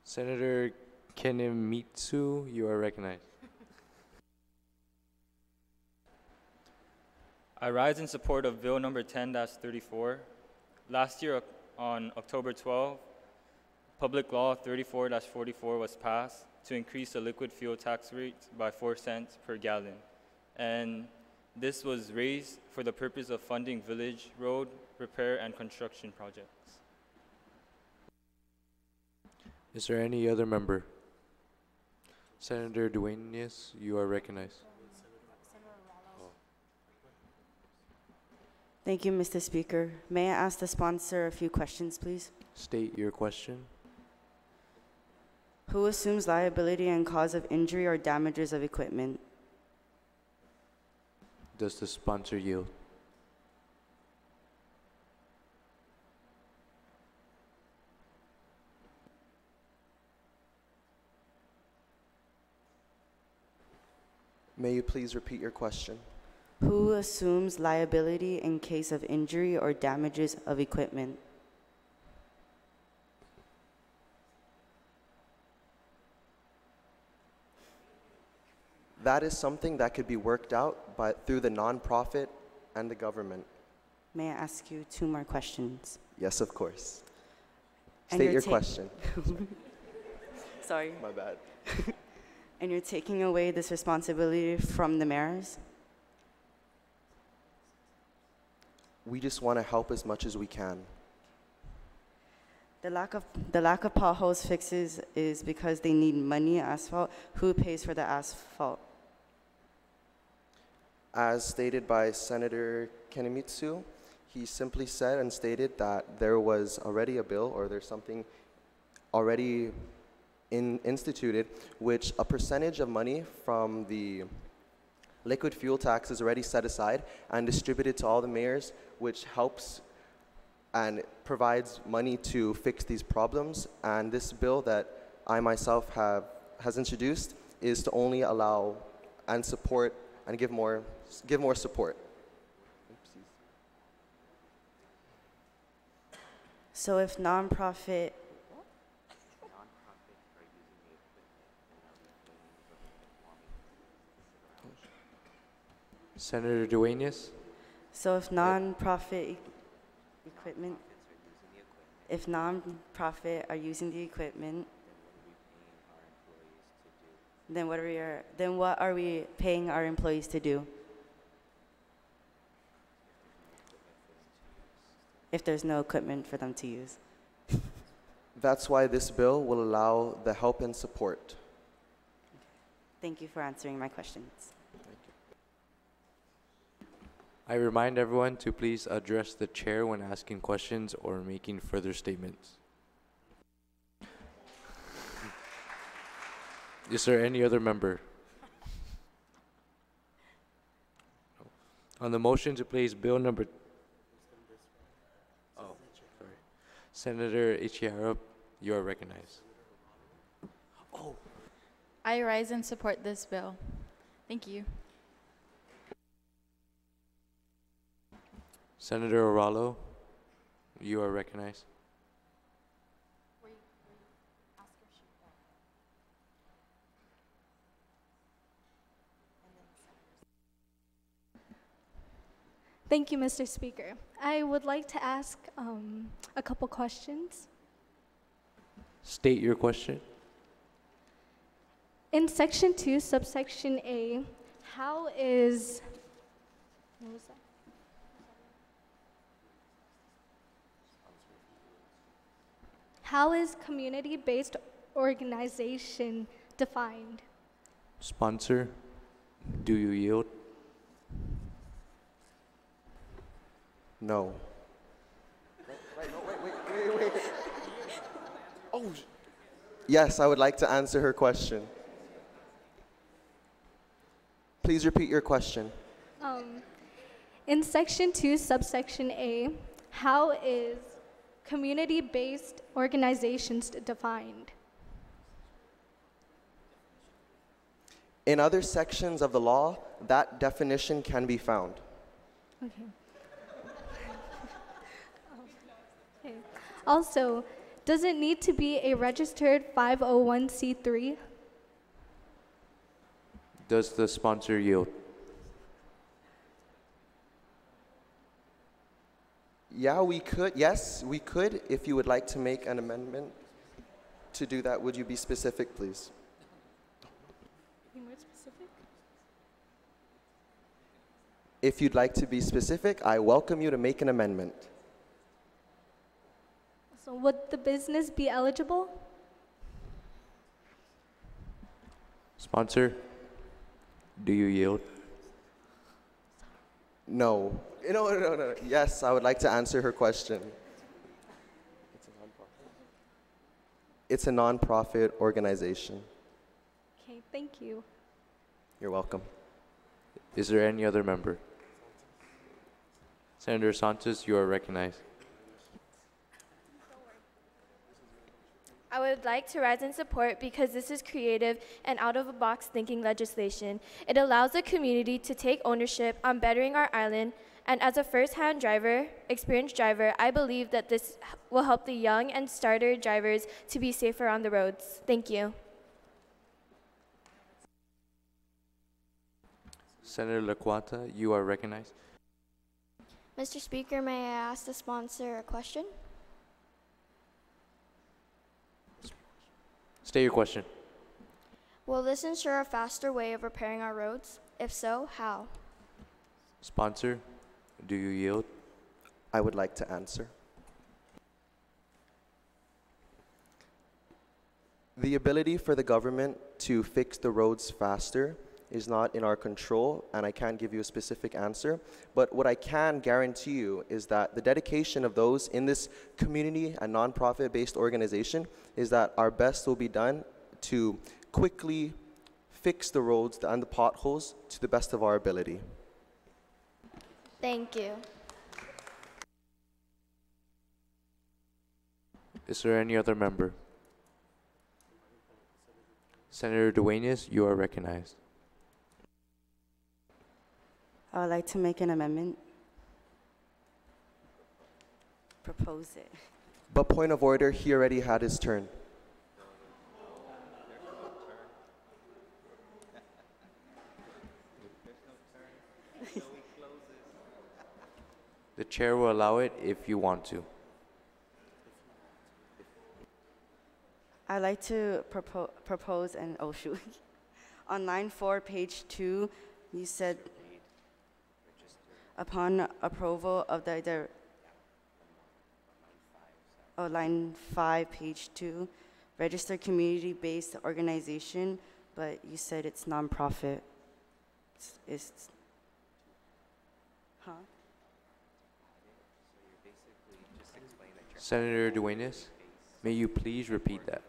Senator Kenimitsu, you are recognized. I rise in support of Bill number 10-34. Last year on October 12, Public Law 34-44 was passed to increase the liquid fuel tax rate by 4 cents per gallon. And this was raised for the purpose of funding village road repair and construction projects. Is there any other member? Senator Duenas, you are recognized. Thank you, Mr. Speaker. May I ask the sponsor a few questions, please? State your question. Who assumes liability and cause of injury or damages of equipment? Does the sponsor yield? May you please repeat your question? Who assumes liability in case of injury or damages of equipment? That is something that could be worked out through the nonprofit and the government. May I ask you 2 more questions? Yes, of course. And State you're your question. Sorry. My bad. And you're taking away this responsibility from the mayors? We just want to help as much as we can. The lack of potholes fixes is because they need money, asphalt. Who pays for the asphalt? As stated by Senator Kenimitsu, he simply said and stated that there was already a bill, or there's something already instituted, which a percentage of money from the liquid fuel tax is already set aside and distributed to all the mayors, which helps and provides money to fix these problems. And this bill that I myself has introduced is to only allow and support and give more support. So if nonprofit Senator Duenas? So if nonprofit equipment, if nonprofit are using the equipment, then what are we paying our employees to do? If there's no equipment for them to use. That's why this bill will allow the help and support. Thank you for answering my questions. I remind everyone to please address the chair when asking questions or making further statements. Is there any other member? On the motion to place bill number... Oh, sorry. Senator Ichihara, you are recognized. Oh, I rise and support this bill. Thank you. Senator Oralo, you are recognized. Thank you, Mr. Speaker. I would like to ask a couple questions. State your question. In Section 2, subsection A, how is, what was that? How is community-based organization defined? Sponsor, do you yield? No. Wait. Oh, yes, I would like to answer her question. Please repeat your question. In Section 2, subsection A, how is community-based organizations defined? In other sections of the law, that definition can be found. Okay. Okay. Also, does it need to be a registered 501c3? Does the sponsor yield? Yeah, we could. Yes, we could. If you would like to make an amendment to do that, would you be specific, please? Be more specific? If you'd like to be specific, I welcome you to make an amendment. So would the business be eligible? Sponsor, do you yield? No. No. Yes, I would like to answer her question. It's a nonprofit organization. Okay, thank you. You're welcome. Is there any other member? Senator Santos, you are recognized. I would like to rise in support because this is creative and out-of-the-box thinking legislation. It allows the community to take ownership on bettering our island, and as a first-hand driver, experienced driver, I believe that this will help the young and starter drivers to be safer on the roads. Thank you. Senator LaQuanta, you are recognized. Mr. Speaker, may I ask the sponsor a question? State your question. Will this ensure a faster way of repairing our roads? If so, how? Sponsor, do you yield? I would like to answer. The ability for the government to fix the roads faster is not in our control, and I can't give you a specific answer. But what I can guarantee you is that the dedication of those in this community and nonprofit-based organization is that our best will be done to quickly fix the roads and the potholes to the best of our ability. Thank you. Is there any other member? Senator Duenas, you are recognized. I would like to make an amendment. Propose it. But point of order, he already had his turn. The chair will allow it if you want to. I'd like to propose an, oh shoot. On line 4, page 2, you said, upon approval of the line 5, page 2, registered community-based organization, but you said it's nonprofit. It's huh? Senator Duenas, may you please repeat that?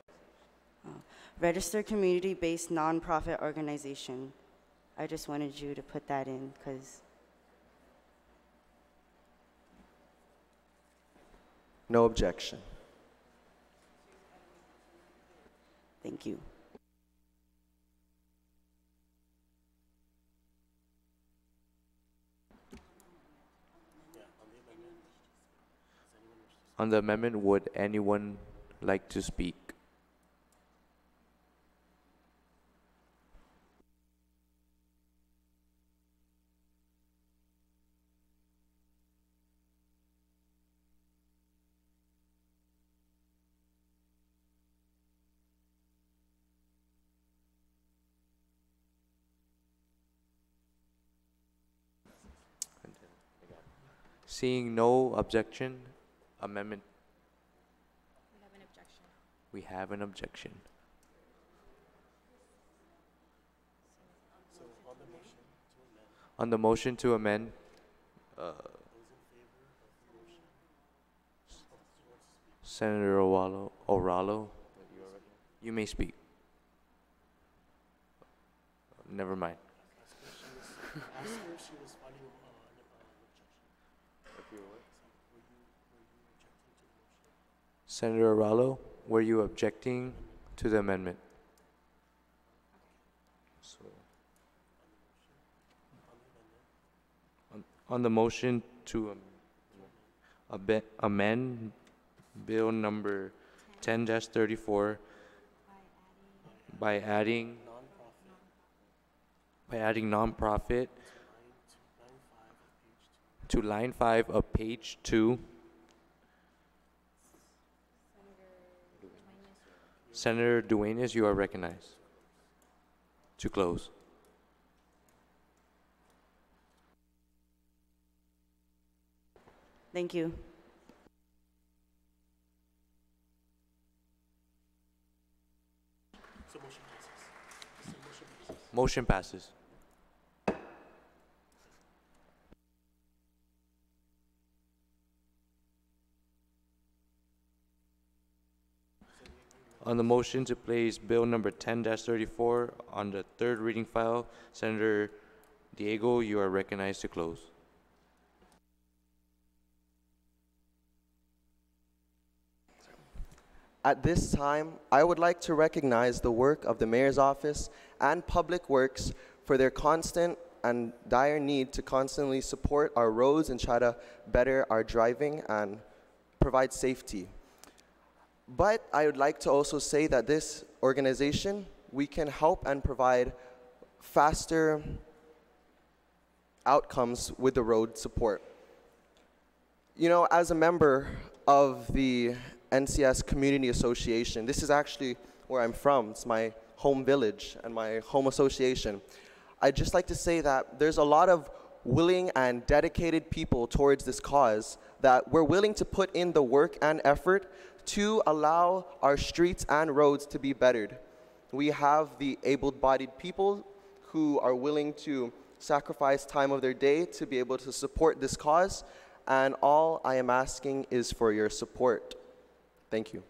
Registered community-based nonprofit organization. I just wanted you to put that in because No objection. thank you. On the amendment, would anyone like to speak? Seeing no objection, amendment. We have an objection. On the motion to amend, Senator Oralo, you may speak. Never mind. Senator Oralo, were you objecting to the amendment? So, on the motion to amend bill number 10-34 by adding nonprofit to line 5 of page 2. Senator Duenas, you are recognized to close. Thank you. Motion passes. On the motion to place bill number 10-34 on the third reading file, Senator Diego, you are recognized to close. At this time, I would like to recognize the work of the Mayor's Office and Public Works for their constant and dire need to constantly support our roads and try to better our driving and provide safety. But I would like to also say that this organization, we can help and provide faster outcomes with the road support. You know, as a member of the NCS Community Association, this is actually where I'm from. It's my home village and my home association. I'd just like to say that there's a lot of willing and dedicated people towards this cause that we're willing to put in the work and effort to allow our streets and roads to be bettered. We have the able-bodied people who are willing to sacrifice time of their day to be able to support this cause, and all I am asking is for your support. Thank you.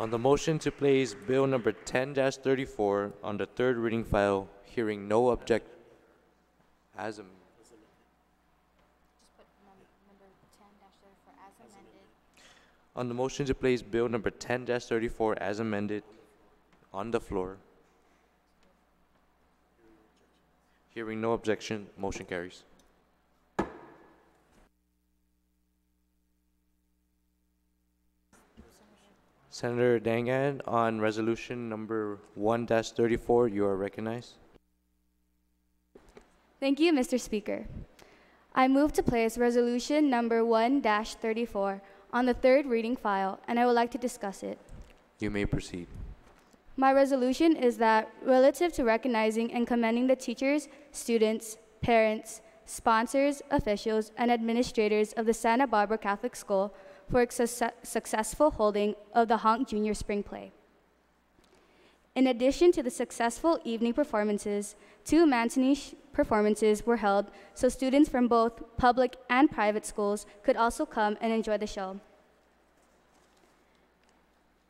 On the motion to place bill number 10-34 on the third reading file, hearing no object as a on the motion to place bill number 10-34 as amended on the floor, hearing no objection, motion carries. Senator Dangan, on resolution number 1-34, you are recognized. Thank you, Mr. Speaker. I move to place resolution number 1-34 on the third reading file, and I would like to discuss it. You may proceed. My resolution is that relative to recognizing and commending the teachers, students, parents, sponsors, officials, and administrators of the Santa Barbara Catholic School for its successful holding of the Honk Junior Spring Play. In addition to the successful evening performances, 2 matinee performances were held so students from both public and private schools could also come and enjoy the show.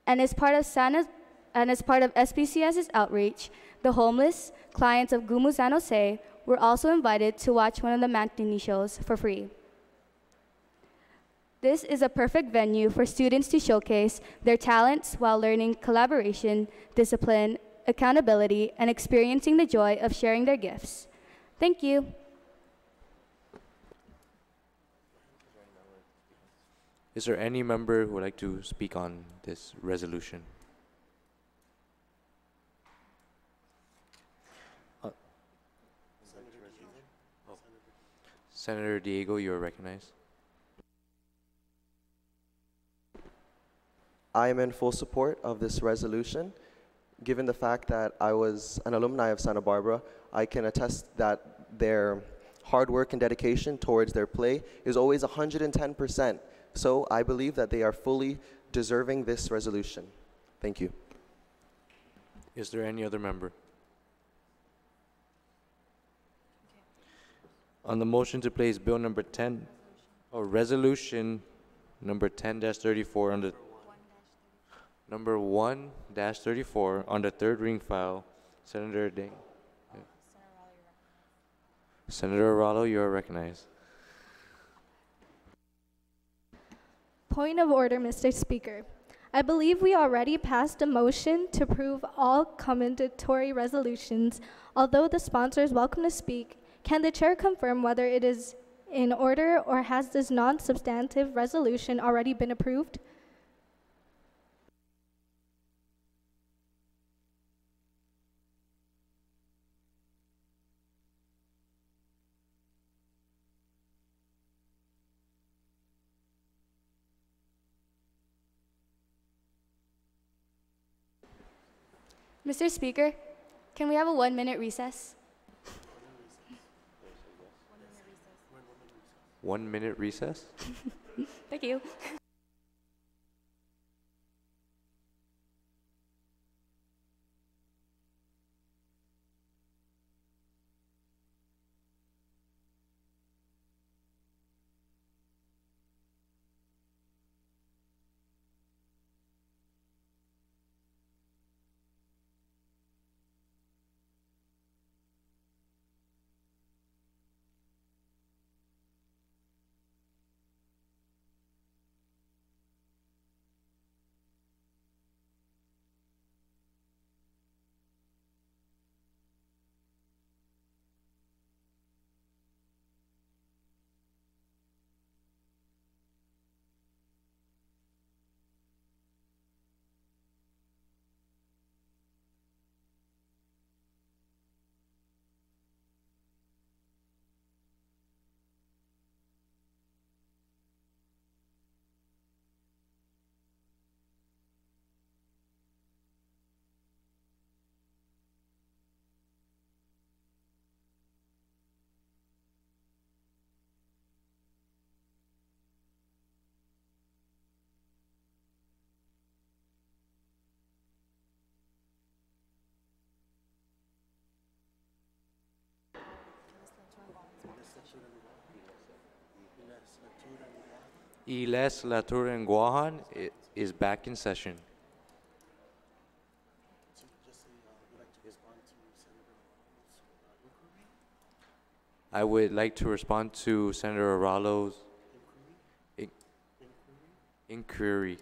And as part of SBCS's outreach, the homeless clients of Gumu San Jose were also invited to watch one of the matinee shows for free. This is a perfect venue for students to showcase their talents while learning collaboration, discipline, accountability, and experiencing the joy of sharing their gifts. Thank you. Is there any member who would like to speak on this resolution? Senator Diego, you are recognized. I am in full support of this resolution. Given the fact that I was an alumni of Santa Barbara, I can attest that their hard work and dedication towards their play is always 110%. So I believe that they are fully deserving this resolution. Thank you. Is there any other member? On the motion to place bill number 10, or resolution number 10-34 on the number 1-34 on the third reading file, Senator Ding. Senator Aralo, you are recognized. Point of order, Mr. Speaker. I believe we already passed a motion to approve all commendatory resolutions. Although the sponsor is welcome to speak, can the chair confirm whether it is in order or has this non-substantive resolution already been approved? Mr. Speaker, can we have a 1-minute recess? 1 minute recess? Thank you. Legislature in Guahan is back in session. I would like to respond to Senator Aralo's inquiry.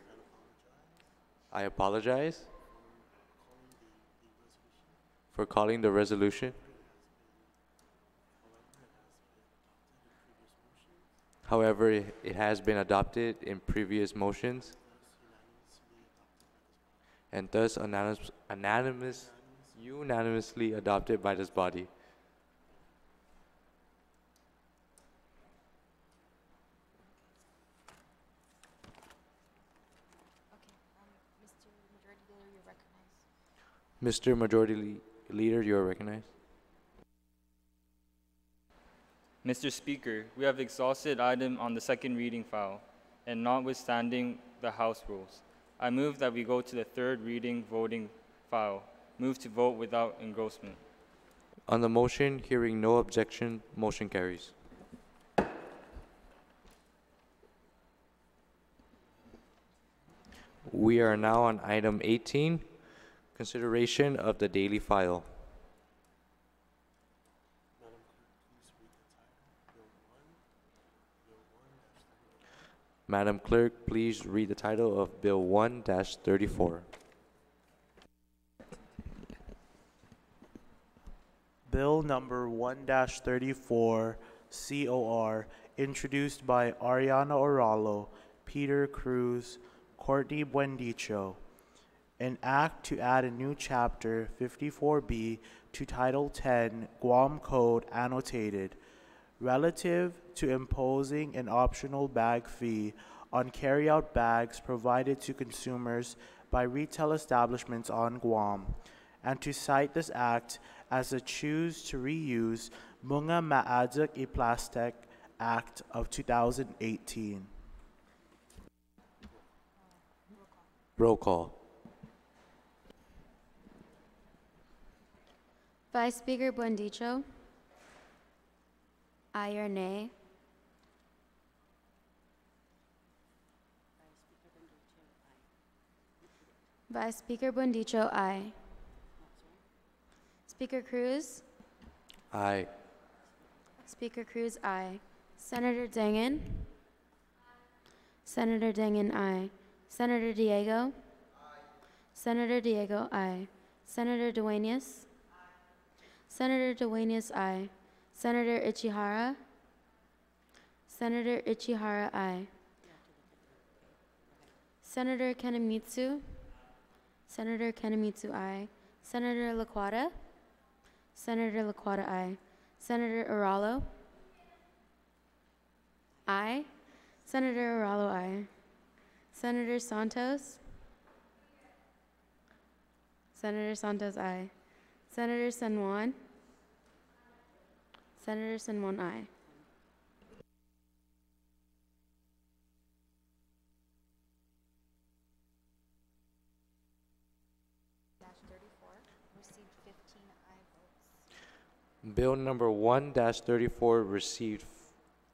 I apologize for calling the resolution. However, it has been adopted in previous motions and thus unanimously adopted by this body. Mr. Majority Leader, you are recognized. Mr. Speaker, we have exhausted item on the second reading file, and notwithstanding the House rules, I move that we go to the third reading voting file. Move to vote without engrossment. On the motion, hearing no objection, motion carries. We are now on item 18, consideration of the daily file. Madam Clerk, please read the title of Bill 1-34. Bill number 1-34, COR, introduced by Ariana Oralo, Peter Cruz, Courtney Buendicho. An act to add a new chapter 54B to Title 10 Guam Code Annotated relative to imposing an optional bag fee on carryout bags provided to consumers by retail establishments on Guam, and to cite this act as a Choose to Reuse Mga Maadzik I Plastic Act of 2018. Roll call. Vice Speaker Buendicho. Aye or nay? Vice Speaker Buendicho, aye. Speaker Cruz? Aye. Speaker Cruz, aye. Senator Dangan? Senator Dangan, aye. Senator Diego? Senator Diego, aye. Senator Duenas? Senator Duenas, aye. Senator Ichihara? Senator Ichihara, aye. Senator Kanemitsu? Senator Kanemitsu, aye. Senator Laquata? Senator Laquata, aye. Senator Aralo? Aye. Senator Aralo, aye. Senator Santos? Senator Santos, aye. Senator San Juan? Senator San Juan, aye. Bill number 1-34 received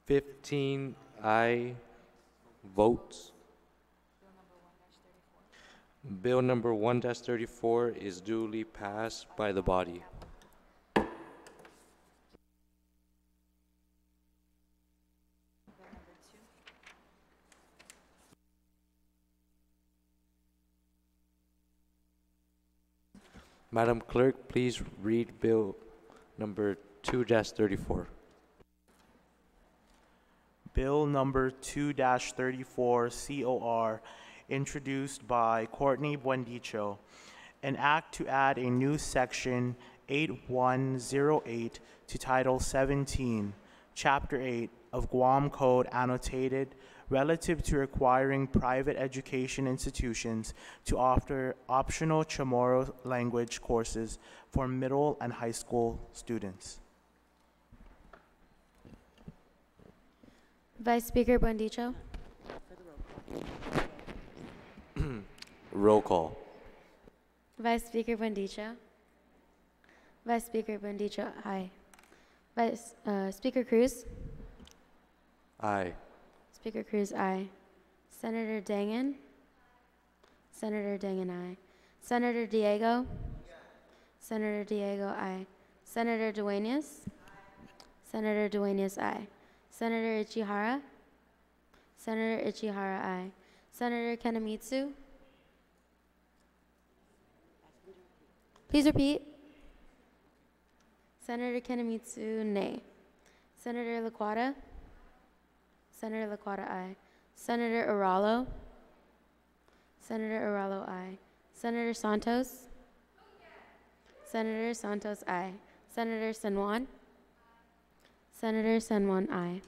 15 aye votes. Bill number 1-34 is duly passed by the body. Madam Clerk, please read Bill number 2-34. Bill number 2-34 COR, introduced by Courtney Buendicho, an act to add a new section 8108 to Title 17, Chapter 8 of Guam Code Annotated relative to requiring private education institutions to offer optional Chamorro language courses for middle and high school students. Vice Speaker Buendicho. Roll call. Vice Speaker Buendicho. Vice Speaker Buendicho, aye. Speaker Cruz. Aye. Speaker Cruz, aye. Senator Dangan. Senator Dangan, aye. Senator Diego. Senator Diego, aye. Senator Duenas. Senator Duenas, aye. Senator Ichihara. Senator Ichihara, aye. Senator Kanemitsu. Please repeat. Senator Kanemitsu, nay. Senator Laquata. Senator Laquata, aye. Senator Aralo. Senator Aralo, aye. Senator Santos. Senator Santos, aye. Senator San Juan. Senator San Juan, aye.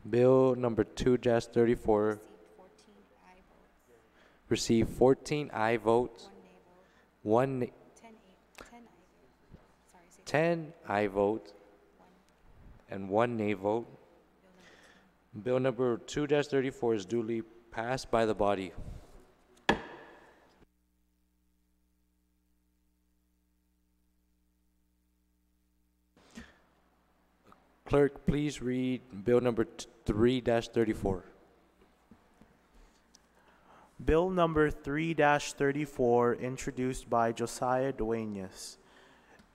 Bill number 2-34 received 14 aye votes, 10 aye votes, and 1 nay vote. Bill number 2-34 is duly passed by the body. Clerk, please read Bill number 3-34. Bill number 3-34, introduced by Josiah Duenas,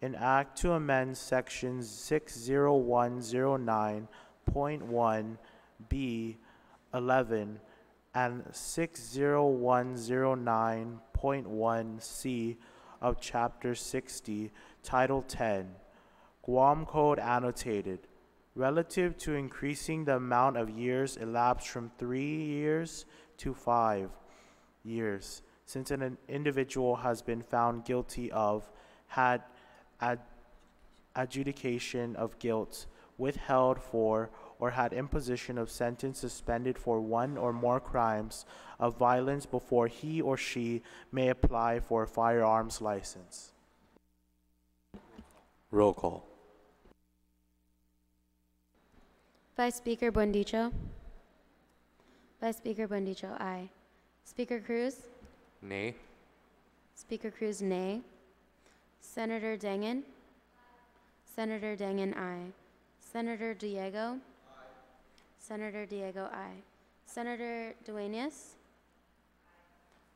an act to amend sections 60109.1 B 11 and 60109.1C of Chapter 60, Title 10, Guam Code Annotated, relative to increasing the amount of years elapsed from 3 years to 5 years since an individual has been found guilty of, had adjudication of guilt withheld for, or had imposition of sentence suspended for one or more crimes of violence before he or she may apply for a firearms license. Roll call. Vice Speaker Buendicho. Vice Speaker Buendicho, aye. Speaker Cruz. Nay. Speaker Cruz, nay. Senator Dangan. Senator Dangan, aye. Senator Diego. Senator Diego, aye. Senator Duenas.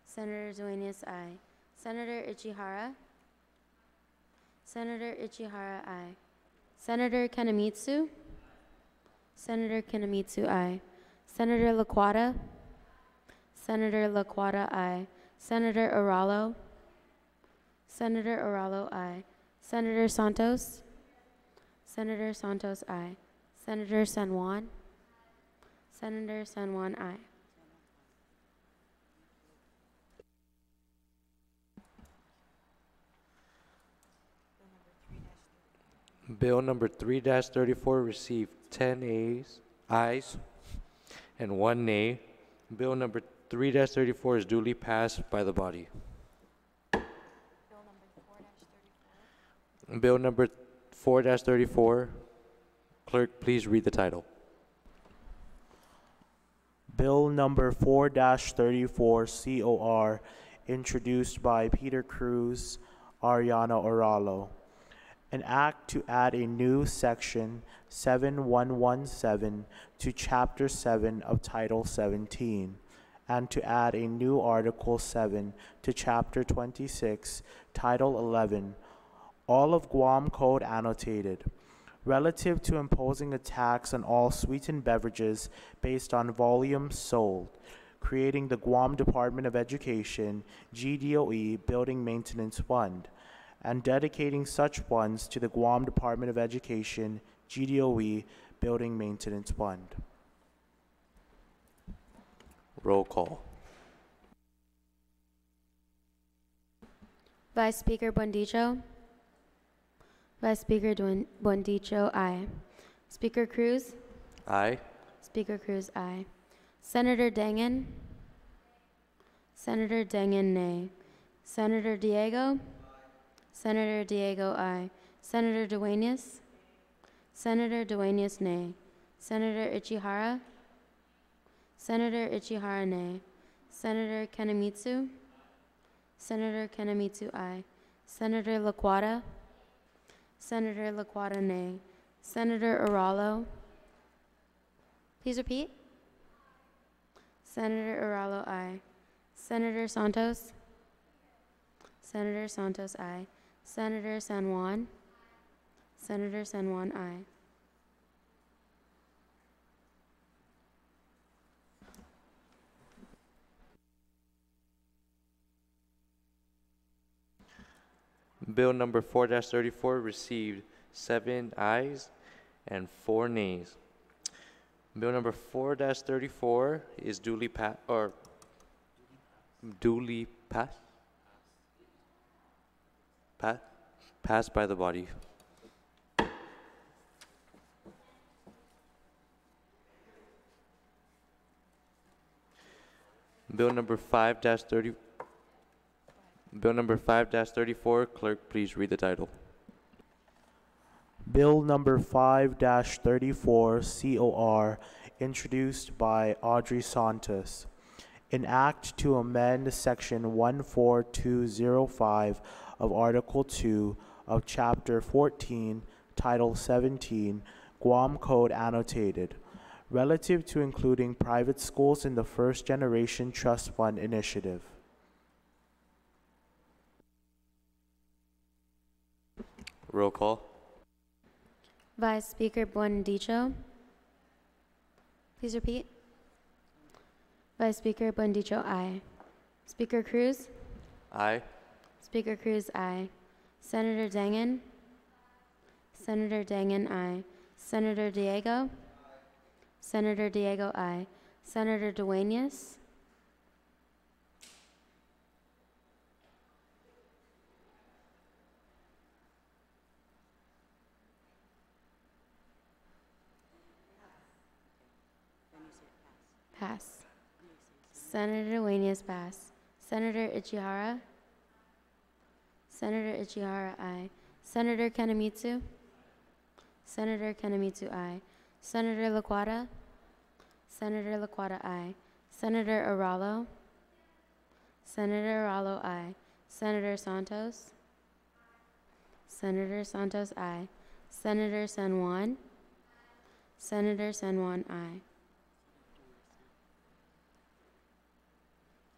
Senator Duenas, aye. Senator Ichihara. Senator Ichihara, aye. Senator Kanamitsu. Senator Kanamitsu, aye. Senator Laquata. Senator Laquata, aye. Senator Aralo. Senator Aralo, aye. Senator Santos. Senator Santos, aye. Senator San Juan. Senator San Juan, aye. Bill number 3-34 received 10 ayes and 1 nay. Bill number 3-34 is duly passed by the body. Bill number 4-34. Clerk, please read the title. Bill number 4-34 COR, introduced by Peter Cruz, Ariana Oralo. An act to add a new section 7117 to Chapter 7 of Title 17, and to add a new Article 7 to Chapter 26, Title 11, all of Guam Code Annotated, relative to imposing a tax on all sweetened beverages based on volume sold, creating the Guam Department of Education, GDOE Building Maintenance Fund, and dedicating such funds to the Guam Department of Education, GDOE Building Maintenance Fund. Roll call. Vice Speaker Buendicho. Vice Speaker Buendicho, aye. Speaker Cruz. Aye. Speaker Cruz, aye. Senator Dangan. Senator Dangan, nay. Senator Diego. Senator Diego, aye. Senator Duenas. Senator Duenas, nay. Senator Ichihara. Senator Ichihara, nay. Senator Kanamitsu. Senator Kanamitsu, aye. Senator Laquata. Senator Laquata, nay. Senator Aralo. Please repeat. Senator Aralo, aye. Senator Santos. Senator Santos, aye. Senator San Juan. Senator San Juan, aye. Bill number 4-34 received 7 ayes and 4 nays. Bill number 4-34 is duly passed by the body. Bill number 5-34, clerk, please read the title. Bill number 5-34 COR, introduced by Audrey Santos. An act to amend section 14205 of Article 2 of Chapter 14, Title 17, Guam Code Annotated, relative to including private schools in the First Generation Trust Fund Initiative. Roll call. Vice Speaker Buendicho. Please repeat. Vice Speaker Buendicho, aye. Speaker Cruz? Aye. Speaker Cruz, aye. Senator Dangan? Senator Dangan, aye. Senator Diego? Senator Diego, aye. Senator Duenas? Pass. Senator Duenas, pass. Senator Ichihara? Senator Ichihara, aye. Senator Kanemitsu? Senator Kanemitsu, aye. Senator Laquata? Senator Laquata, aye. Senator Aralo? Senator Aralo, aye. Senator Santos? Senator Santos, aye. Senator San Juan? Senator San Juan, aye.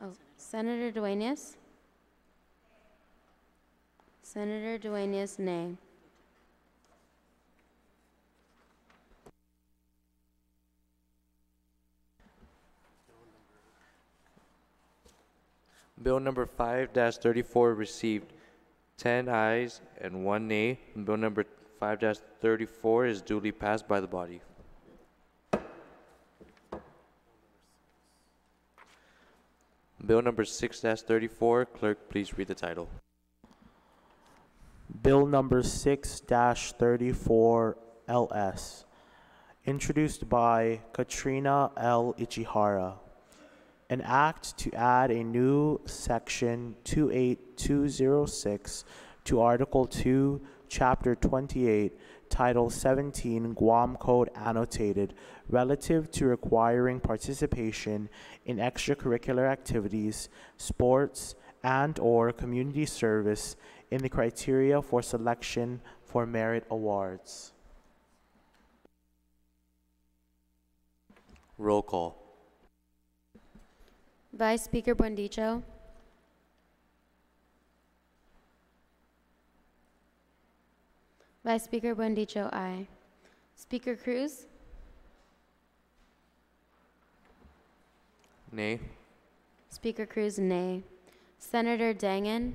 Oh, Senator Duenas? Senator Duenas, nay. Bill number 5-34 received 10 ayes and 1 nay. Bill number 5-34 is duly passed by the body. Bill number 6-34, clerk, please read the title. Bill number 6-34 LS, introduced by Katrina L. Ichihara. An act to add a new section 28206 to Article 2, Chapter 28, Title 17, Guam Code Annotated, relative to requiring participation in extracurricular activities, sports, and/or community service in the criteria for selection for merit awards. Roll call. Vice Speaker Buendicho? Vice Speaker Buendicho, aye. Speaker Cruz? Nay. Speaker Cruz, nay. Senator Dangan?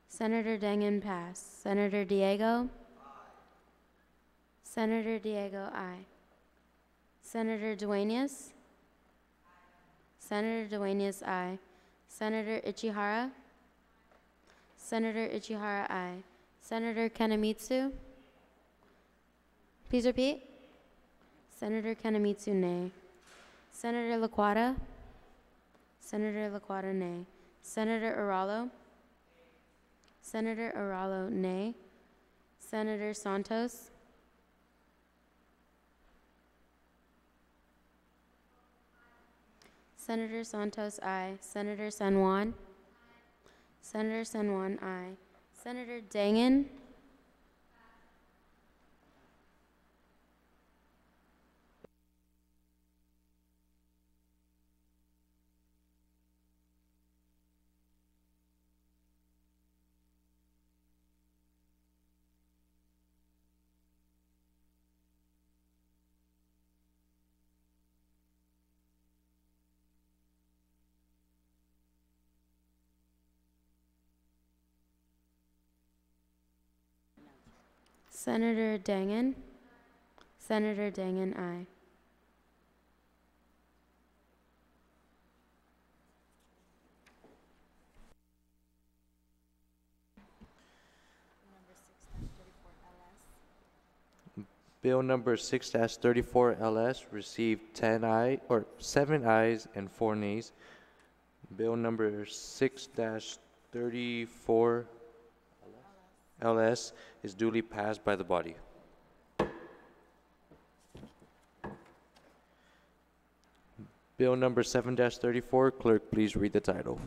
Senator Dangan, pass. Senator Diego? Senator Diego, aye. Senator Duenas? Senator Duenas, aye. Senator Ichihara? Senator Ichihara, aye. Senator Kanemitsu? Please repeat. Senator Kanemitsu, nay. Senator Laquata? Senator Laquata, nay. Senator Aralo? Senator Aralo, nay. Senator Santos? Senator Santos, aye. Senator San Juan? Senator San Juan, aye. Senator Dangan? Senator Dangan? Senator Dangan, aye. Bill number 6-34 LS received 7 ayes and 4 nays. Bill number 6-34 LS is duly passed by the body. Bill number 7-34, clerk, please read the title.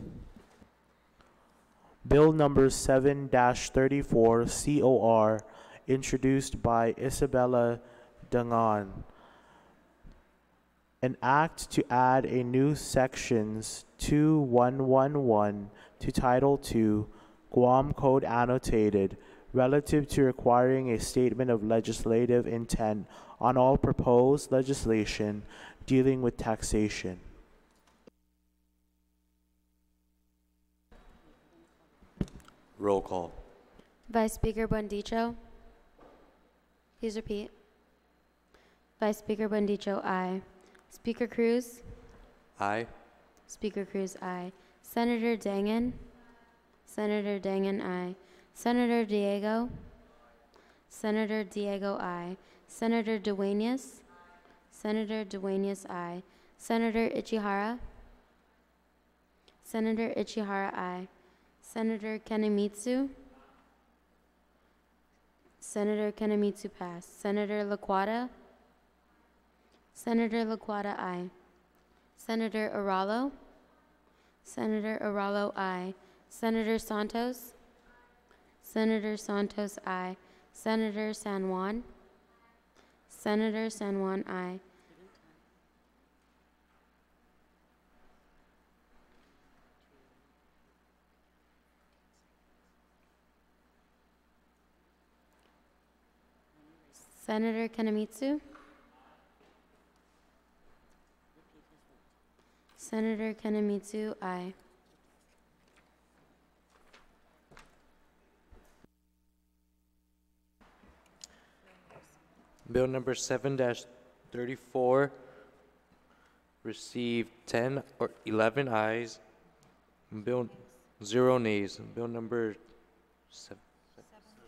Bill number 7-34 COR, introduced by Isabella Dangan. An act to add a new sections 2111 to Title II, Guam Code Annotated, relative to requiring a statement of legislative intent on all proposed legislation dealing with taxation. Roll call. Vice Speaker Buendicho. Please repeat. Vice Speaker Buendicho, aye. Speaker Cruz. Aye. Speaker Cruz, aye. Senator Dangan. Senator Dangan, aye. Senator Diego. Senator Diego, aye. Senator Duenas. Senator Duenas, aye. Senator Ichihara. Senator Ichihara, aye. Senator Kanemitsu. Senator Kanemitsu, pass. Senator Laquata. Senator Laquata, aye. Senator Aralo. Senator Aralo, aye. Senator Santos. Senator Santos, aye. Senator San Juan. Senator San Juan, aye. Senator Kanemitsu. Senator Kanemitsu, aye. Bill number 7-34 received 10 or 11 ayes. Bill 0 nays. Bill number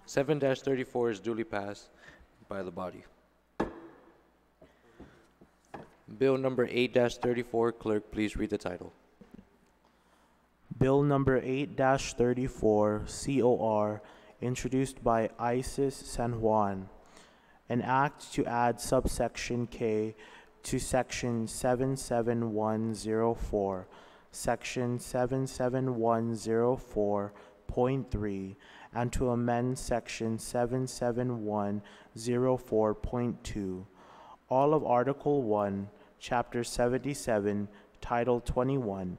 7-34 is duly passed by the body. Bill number 8-34, clerk, please read the title. Bill number 8-34, COR, introduced by Isis San Juan. An act to add subsection K to section 77104, section 77104.3, and to amend section 77104.2. All of Article 1, Chapter 77, Title 21,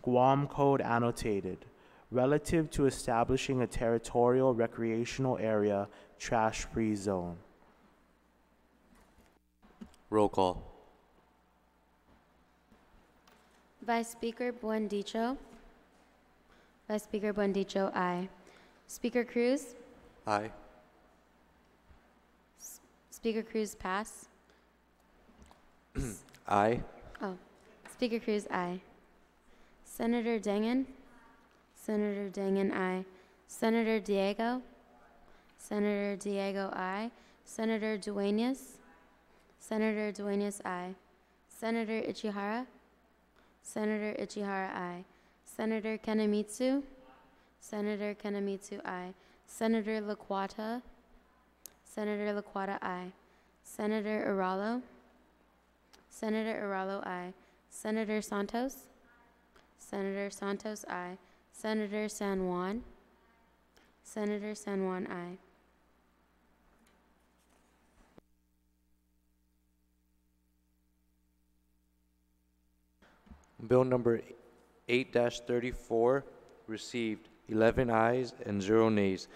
Guam Code Annotated, relative to establishing a territorial recreational area trash-free zone. Roll call. Vice Speaker Buendicho. Vice Speaker Buendicho, aye. Speaker Cruz. Aye. Speaker Cruz, pass. Aye. Oh, Speaker Cruz, aye. Senator Dangan. Senator Dangan, aye. Senator Diego. Senator Diego, aye. Senator Duenas. Senator Duenas, aye. Senator Ichihara. Senator Ichihara, aye. Senator Kanemitsu. Senator Kanemitsu, aye. Senator Laquata. Senator Laquata, aye. Senator Aralo. Senator Aralo, aye. Senator Santos. Senator Santos, aye. Senator San Juan. Senator San Juan, aye. Bill number 8-34 received 11 ayes and 0 nays.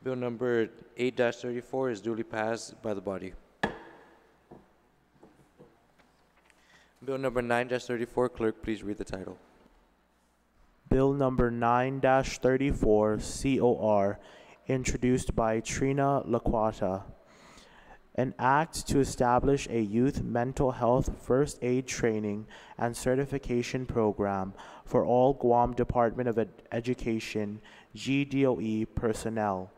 Bill number 8-34 is duly passed by the body. Bill number 9-34, clerk, please read the title. Bill number 9-34, COR, introduced by Trina Laquata. An act to establish a youth mental health first aid training and certification program for all Guam Department of Education GDOE personnel,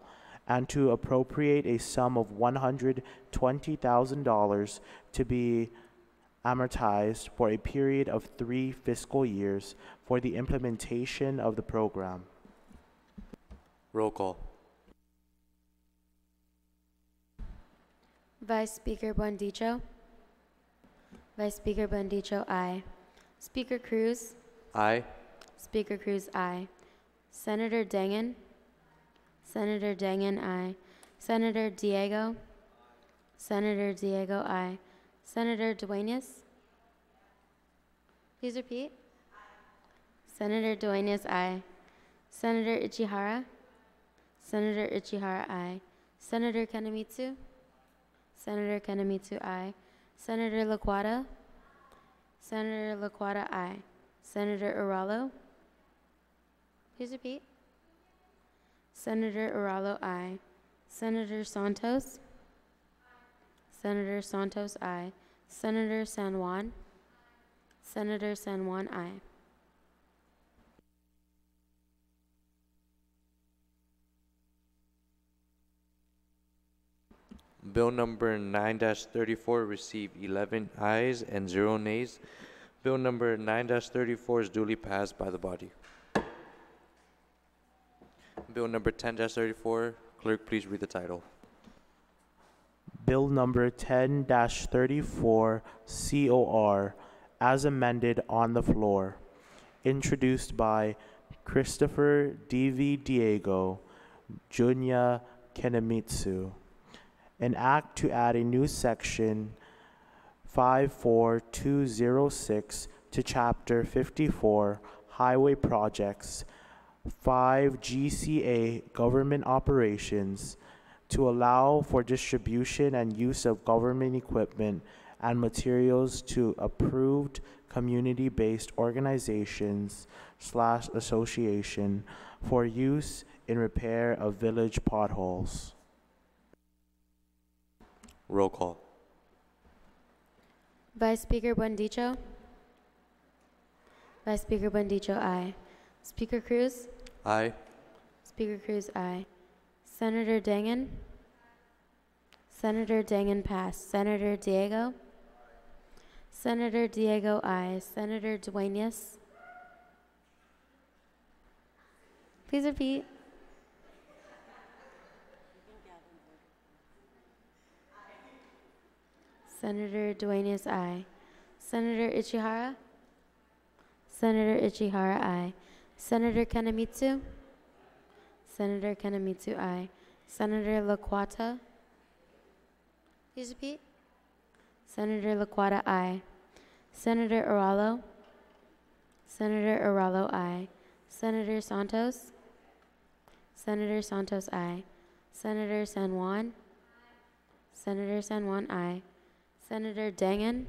and to appropriate a sum of $120,000 to be amortized for a period of 3 fiscal years for the implementation of the program. Roll call. Vice Speaker Buendicho. Vice Speaker Buendicho, aye. Speaker Cruz. Aye. Speaker Cruz, aye. Senator Dangan. Senator Dangan, aye. Senator Diego. Senator Diego, aye. Senator Duenas. Please repeat. Senator Duenas, aye. Senator Ichihara. Senator Ichihara, aye. Senator Kanemitsu. Senator Kanemitsu, aye. Senator Laquata. Senator Laquata, aye. Senator Aralo. Please repeat. Senator Aralo, aye. Senator Santos. Senator Santos, aye. Senator San Juan. Senator San Juan, aye. Bill number 9-34 received 11 ayes and 0 nays. Bill number 9-34 is duly passed by the body. Bill number 10-34, clerk, please read the title. Bill number 10-34 COR as amended on the floor, introduced by Christopher D.V. Diego, Junya Kenemitsu. An act to add a new section 54206 to Chapter 54, Highway Projects, 5 GCA Government Operations, to allow for distribution and use of government equipment and materials to approved community-based organizations / association for use in repair of village potholes. Roll call. Vice Speaker Buendicho. Vice Speaker Buendicho, aye. Speaker Cruz. Aye. Speaker Cruz, aye. Senator Dangan. Senator Dangan passed. Senator Diego. Senator Diego, aye. Senator Duenas. Please repeat. Senator Duenas, aye. Senator Ichihara. Senator Ichihara, aye. Senator Kenemitsu. Senator Kenemitsu, aye. Senator Laquata. Please repeat. Senator Laquata, aye. Senator Aralo. Senator Aralo, aye. Senator Santos. Senator Santos, aye. Senator San Juan. Senator San Juan, aye. Senator Dangan.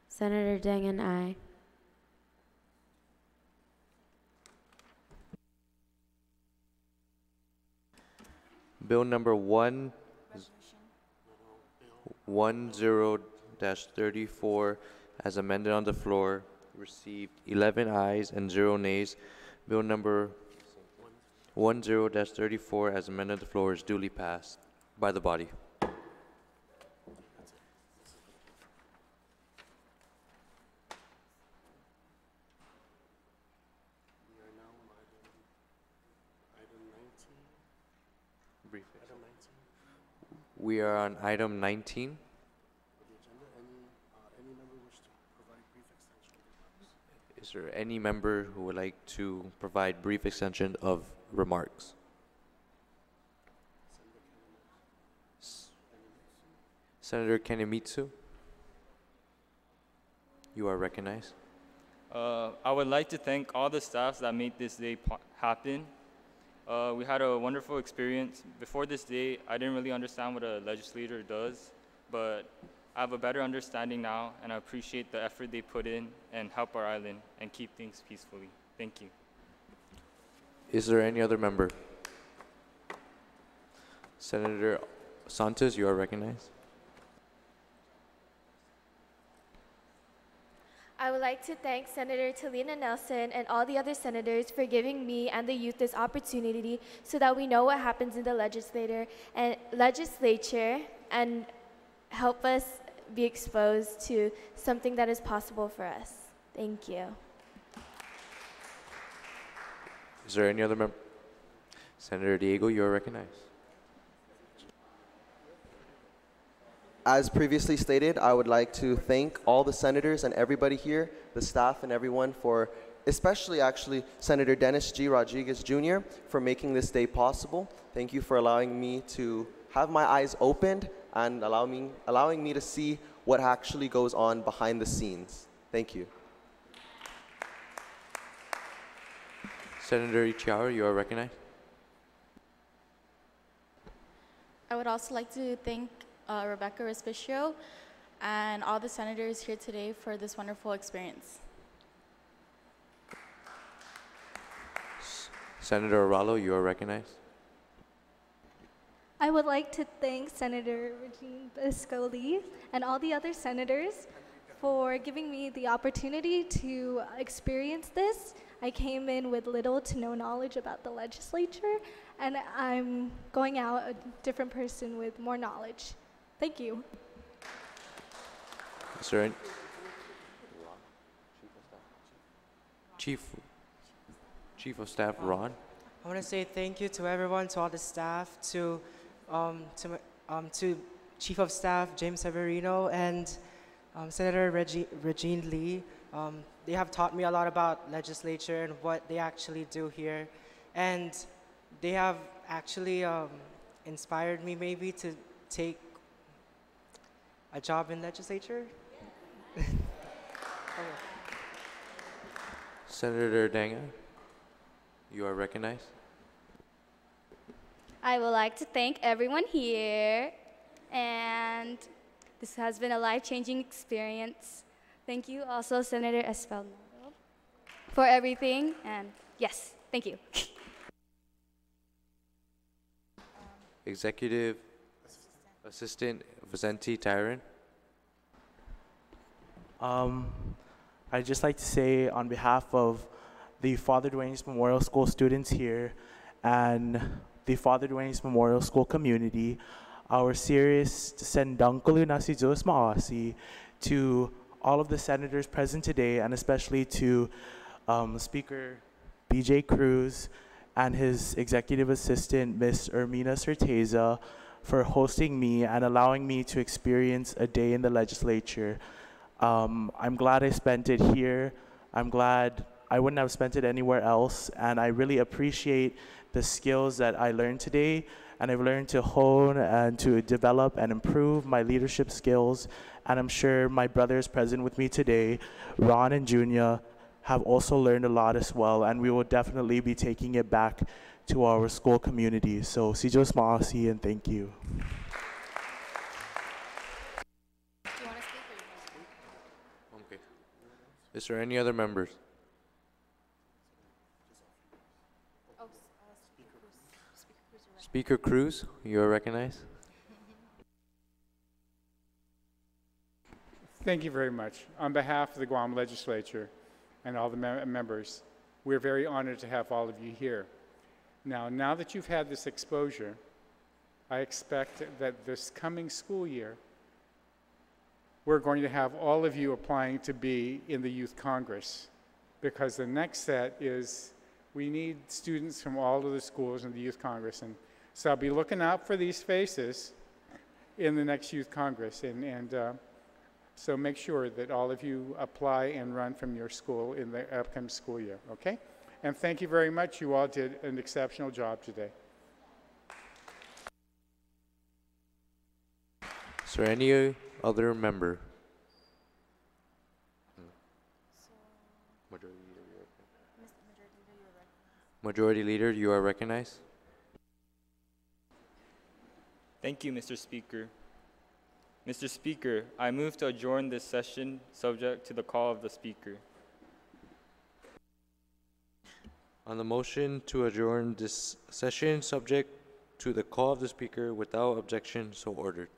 Senator Dangan, aye. Bill number 10-34 as amended on the floor received 11 ayes and 0 nays. Bill number 10-34 as amended on the floor is duly passed by the body. We are on item 19. Is there any member who would like to provide brief extension of remarks? Senator Kenemitsu, you are recognized. I would like to thank all the staffs that made this day happen. We had a wonderful experience. Before this day, I didn't really understand what a legislator does, but I have a better understanding now, and I appreciate the effort they put in and help our island and keep things peacefully. Thank you. Is there any other member? Senator Santos, you are recognized. I would like to thank Senator Talina Nelson and all the other senators for giving me and the youth this opportunity so that we know what happens in the legislature and help us be exposed to something that is possible for us. Thank you. Is there any other member? Senator Diego, you are recognized. As previously stated, I would like to thank all the senators and everybody here, the staff and everyone for, especially actually Senator Dennis G. Rodriguez Jr. for making this day possible. Thank you for allowing me to have my eyes opened and allowing me to see what actually goes on behind the scenes. Thank you. Senator Ichiara, you are recognized. I would also like to thank Rebecca Respicio and all the senators here today for this wonderful experience. Senator Aralo, you are recognized. I would like to thank Senator Regine Bisco-Lee and all the other senators for giving me the opportunity to experience this. I came in with little to no knowledge about the legislature, and I'm going out a different person with more knowledge. Thank you. Is there any Chief of Staff Ron? I want to say thank you to everyone, to all the staff, to Chief of Staff James Severino and Senator Regine Lee. They have taught me a lot about legislature and what they actually do here, and they have actually inspired me maybe to take a job in legislature. Okay. Senator Danga, you are recognized. I would like to thank everyone here, and this has been a life-changing experience. Thank you also, Senator Espelnado, for everything, and yes, thank you. Executive Assistant Vicente Tyron. I'd just like to say on behalf of the Father Duenas Memorial School students here and the Father Duenas Memorial School community, our serious sendangkalu na si Diyos maasi to all of the senators present today, and especially to Speaker BJ Cruz and his executive assistant, Ms. Ermina Certeza, for hosting me and allowing me to experience a day in the legislature. I'm glad I spent it here. I'm glad I wouldn't have spent it anywhere else, and I really appreciate the skills that I learned today, and I've learned to hone and to develop and improve my leadership skills, and I'm sure my brothers present with me today, Ron and Junior, have also learned a lot as well, and we will definitely be taking it back to our school community. So, si Diyos maasi, and thank you. Okay. Is there any other members? Speaker Cruz, you are recognized. Thank you very much. On behalf of the Guam Legislature and all the members, we're very honored to have all of you here. Now that you've had this exposure, I expect that this coming school year, we're going to have all of you applying to be in the Youth Congress, because the next set is we need students from all of the schools in the Youth Congress. And so I'll be looking out for these faces in the next Youth Congress. So make sure that all of you apply and run from your school in the upcoming school year, okay? And thank you very much. You all did an exceptional job today. Is there any other member? Majority Leader, you are recognized. Thank you, Mr. Speaker. Mr. Speaker, I move to adjourn this session subject to the call of the Speaker. On the motion to adjourn this session subject to the call of the Speaker without objection, so ordered.